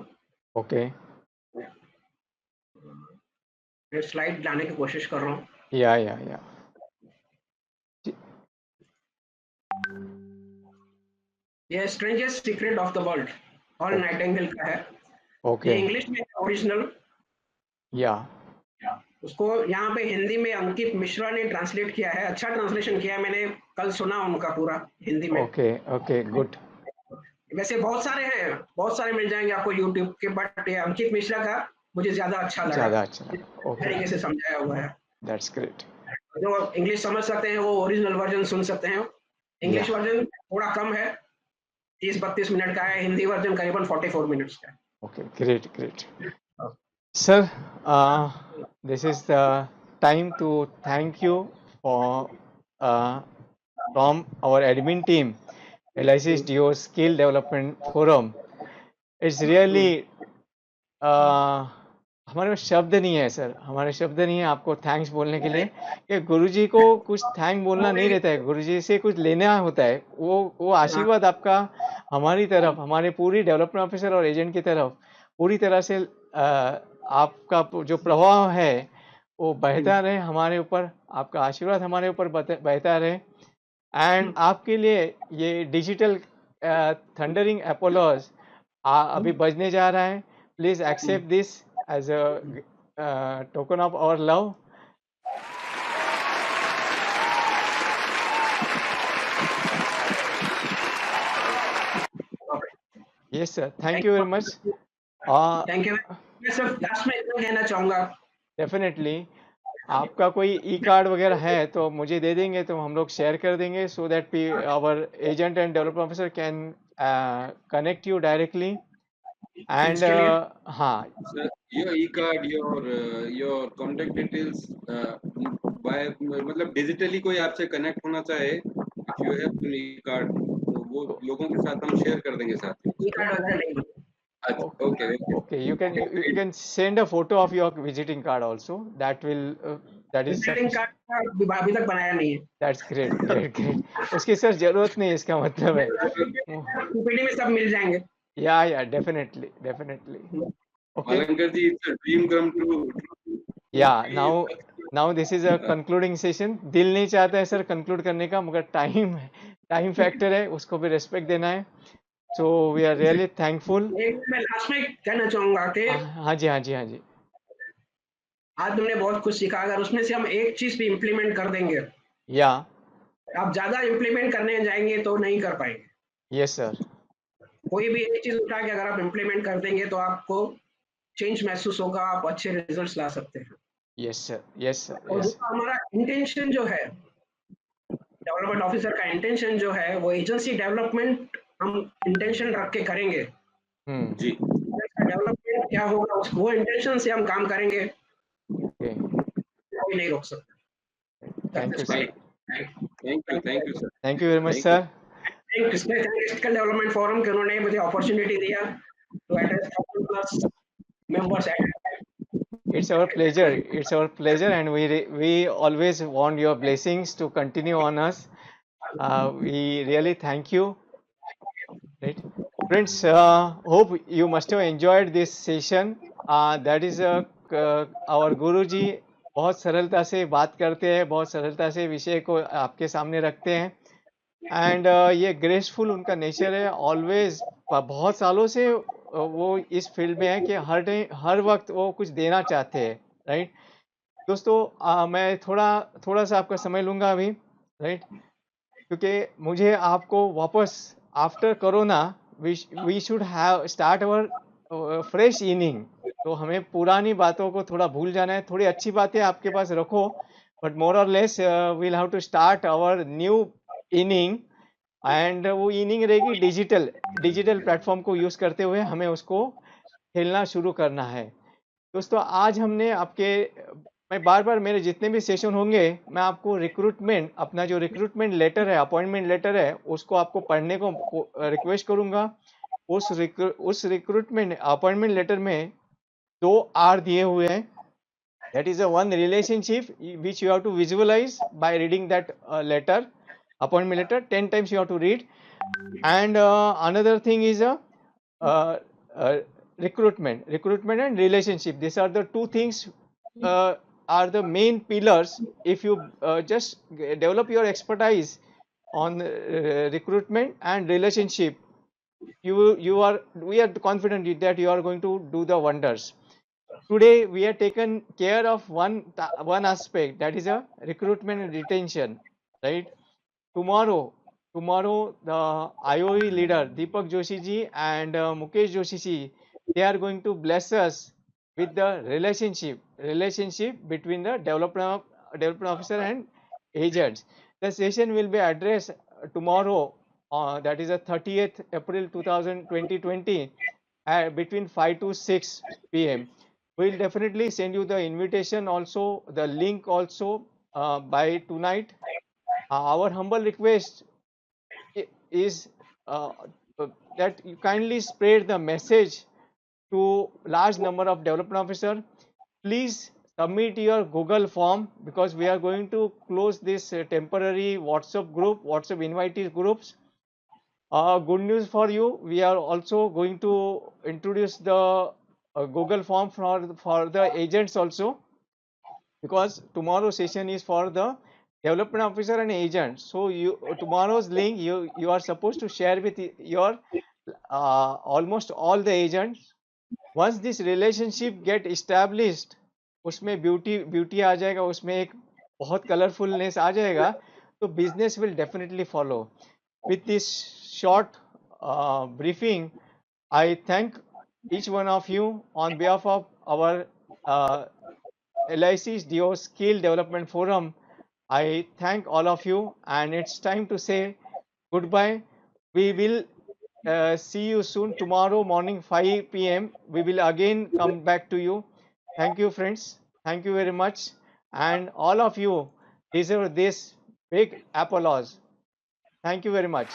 ओके। मैं स्लाइड लाने की कोशिश कर रहा हूँ। या ये strangest secret of the world all okay Nightingale का है। ओके। ये इंग्लिश में ओरिजिनल, या उसको यहाँ पे हिंदी में अंकित मिश्रा ने ट्रांसलेट किया है। अच्छा ट्रांसलेशन किया है, मैंने कल सुना उनका पूरा हिंदी में। Okay okay good. वैसे बहुत सारे हैं, बहुत सारे मिल जाएंगे आपको यूट्यूब के, बट ये अंकित मिश्रा का मुझे ज्यादा अच्छा लगा, ज़्यादा अच्छा जिस लगा। ओके, तरीके से समझाया हुआ है। That's great. जो इंग्लिश समझ सकते हैं वो ओरिजिनल वर्जन सुन सकते हैं। या इंग्लिश वर्जन थोड़ा कम है, 30-32 मिनट का है। हिंदी वर्जन करीबन 44 मिनट्स का है। Okay, great. Sir, this is the time to thank you for from our admin team, LIC's Geo Skill Development Forum. It's really हमारे पास शब्द नहीं है सर, हमारे शब्द नहीं है आपको थैंक्स बोलने के लिए कि गुरुजी को कुछ थैंक बोलना नहीं रहता है, गुरुजी से कुछ लेना होता है। वो आशीर्वाद आपका हमारी तरफ, हमारे पूरी डेवलपमेंट ऑफिसर और एजेंट की तरफ पूरी तरह से आपका जो प्रभाव है वो बहता रहे हमारे ऊपर, आपका आशीर्वाद हमारे ऊपर बहता रहे। एंड आपके लिए ये डिजिटल थंडरिंग एपोलॉज अभी बजने जा रहा है। Please accept this as a token of our love. Yes, sir. Thank you very much. Thank you. मैं सिर्फ लास्ट में इतना कहना चाहूंगा, Definitely. आपका कोई ई कार्ड वगैरह है तो मुझे दे देंगे, तो हम लोग शेयर कर देंगे so that our agent and development officer can connect you directly. And इसके लिए हाँ, Sir, your e-card, your contact details, by मतलब digitally कोई आपसे connect होना चाहे, if you have an e-card, तो वो लोगों के साथ हम share कर देंगे साथ में ई उसको। कार्ड वगैरह नहीं, अच्छा, okay, okay. okay. You can send a photo of your visiting card also. That will that is visiting sufficient. Card अभी तक बनाया नहीं है। That's great. उसकी सर जरूरत नहीं है, इसका मतलब है। पीपीटी में सब मिल जाएंगे। Yeah definitely. Okay. Malankar ji, it's a dream come true. Yeah now this is a concluding session. दिल नहीं चाहता है सर कंक्लूड करने का, मगर टाइम फैक्टर है, उसको भी रेस्पेक्ट देना है। So we are really thankful. एक मैं लास्ट में कहना चाहूंगा कि हाँ जी। आज तुमने बहुत कुछ सीखा, अगर उसमें से हम एक चीज भी इम्प्लीमेंट कर देंगे, या आप ज्यादा इम्प्लीमेंट करने जाएंगे तो नहीं कर पाएंगे। Yes sir. कोई भी एक चीज उठा के अगर आप इम्प्लीमेंट कर देंगे तो आपको चेंज महसूस होगा, आप अच्छे रिजल्ट्स ला सकते हैं। Yes sir. और दूसरा, हमारा इंटेंशन जो है, डेवलपमेंट ऑफिसर का इंटेंशन जो है, वो एजेंसी डेवलपमेंट हम इंटेंशन रख के करेंगे। जी। डेवलपमेंट क्या होगा, वो इंटेंशन से हम काम करेंगे, ओके। कोई नहीं रोक सकता। Thank you sir. Thank you, sir. Thank you very much Thank you. Sir. Technical development forum के उन्होंने मुझे अपॉर्चुनिटी दिया to address 1000+ members at It's our pleasure, and we always want your blessings to continue on us. We really thank you. Right, friends. Hope you must have enjoyed this session. That is our Guruji बहुत सरलता से बात करते हैं, बहुत सरलता से विषय को आपके सामने रखते हैं। एंड ये ग्रेसफुल उनका नेचर है। ऑलवेज बहुत सालों से वो इस फील्ड में है कि हर वक्त वो कुछ देना चाहते हैं। राइट, दोस्तों मैं थोड़ा सा आपका समय लूंगा अभी, राइट, क्योंकि मुझे आपको वापस after corona we should have start our fresh inning. तो हमें पुरानी बातों को थोड़ा भूल जाना है, थोड़ी अच्छी बातें आपके पास रखो, बट मोर और less we'll have to start our new inning. And वो इनिंग रहेगी डिजिटल डिजिटल प्लेटफॉर्म को यूज़ करते हुए हमें उसको खेलना शुरू करना है। दोस्तों आज हमने आपके मैं बार बार मेरे जितने भी सेशन होंगे मैं आपको रिक्रूटमेंट अपना जो रिक्रूटमेंट लेटर है अपॉइंटमेंट लेटर है उसको आपको पढ़ने को रिक्वेस्ट करूंगा। उस रिक्रूटमेंट अपॉइंटमेंट लेटर में 2 R दिए हुए हैं। That is a one relationship which you have to visualize by reading that letter, appointment letter. 10 times you have to read. And another thing is uh, uh, recruitment and relationship. These are the two things are the main pillars. If you just develop your expertise on recruitment and relationship, we are confident that you are going to do the wonders. Today we have taken care of one aspect, that is a recruitment and retention, right? Tomorrow the IOE leader Deepak Joshi ji and Mukesh Joshi ji, they are going to bless us with the relationship between the development officer and agents. The session will be addressed tomorrow, that is the 30th April 2020 between 5 to 6 p.m. We'll definitely send you the invitation also, the link also by tonight. Our humble request is that you kindly spread the message to large number of development officer. Please submit your Google form because we are going to close this temporary WhatsApp invitees groups. Good news for you, we are also going to introduce the Google form for the agents also, because tomorrow session is for the development officer and agent. So tomorrow's link you are supposed to share with your almost all the agents. Once this relationship get established, उसमें beauty आ जाएगा, उसमें एक बहुत कलरफुलनेस आ जाएगा, तो business will definitely follow. With this short briefing, I thank each one of you on behalf of our LIC's DO Skill Development Forum. I thank all of you, and it's time to say goodbye. We will see you soon tomorrow morning 5 p.m. We will again come back to you. Thank you, friends. Thank you very much. And all of you deserve this big applause. Thank you very much.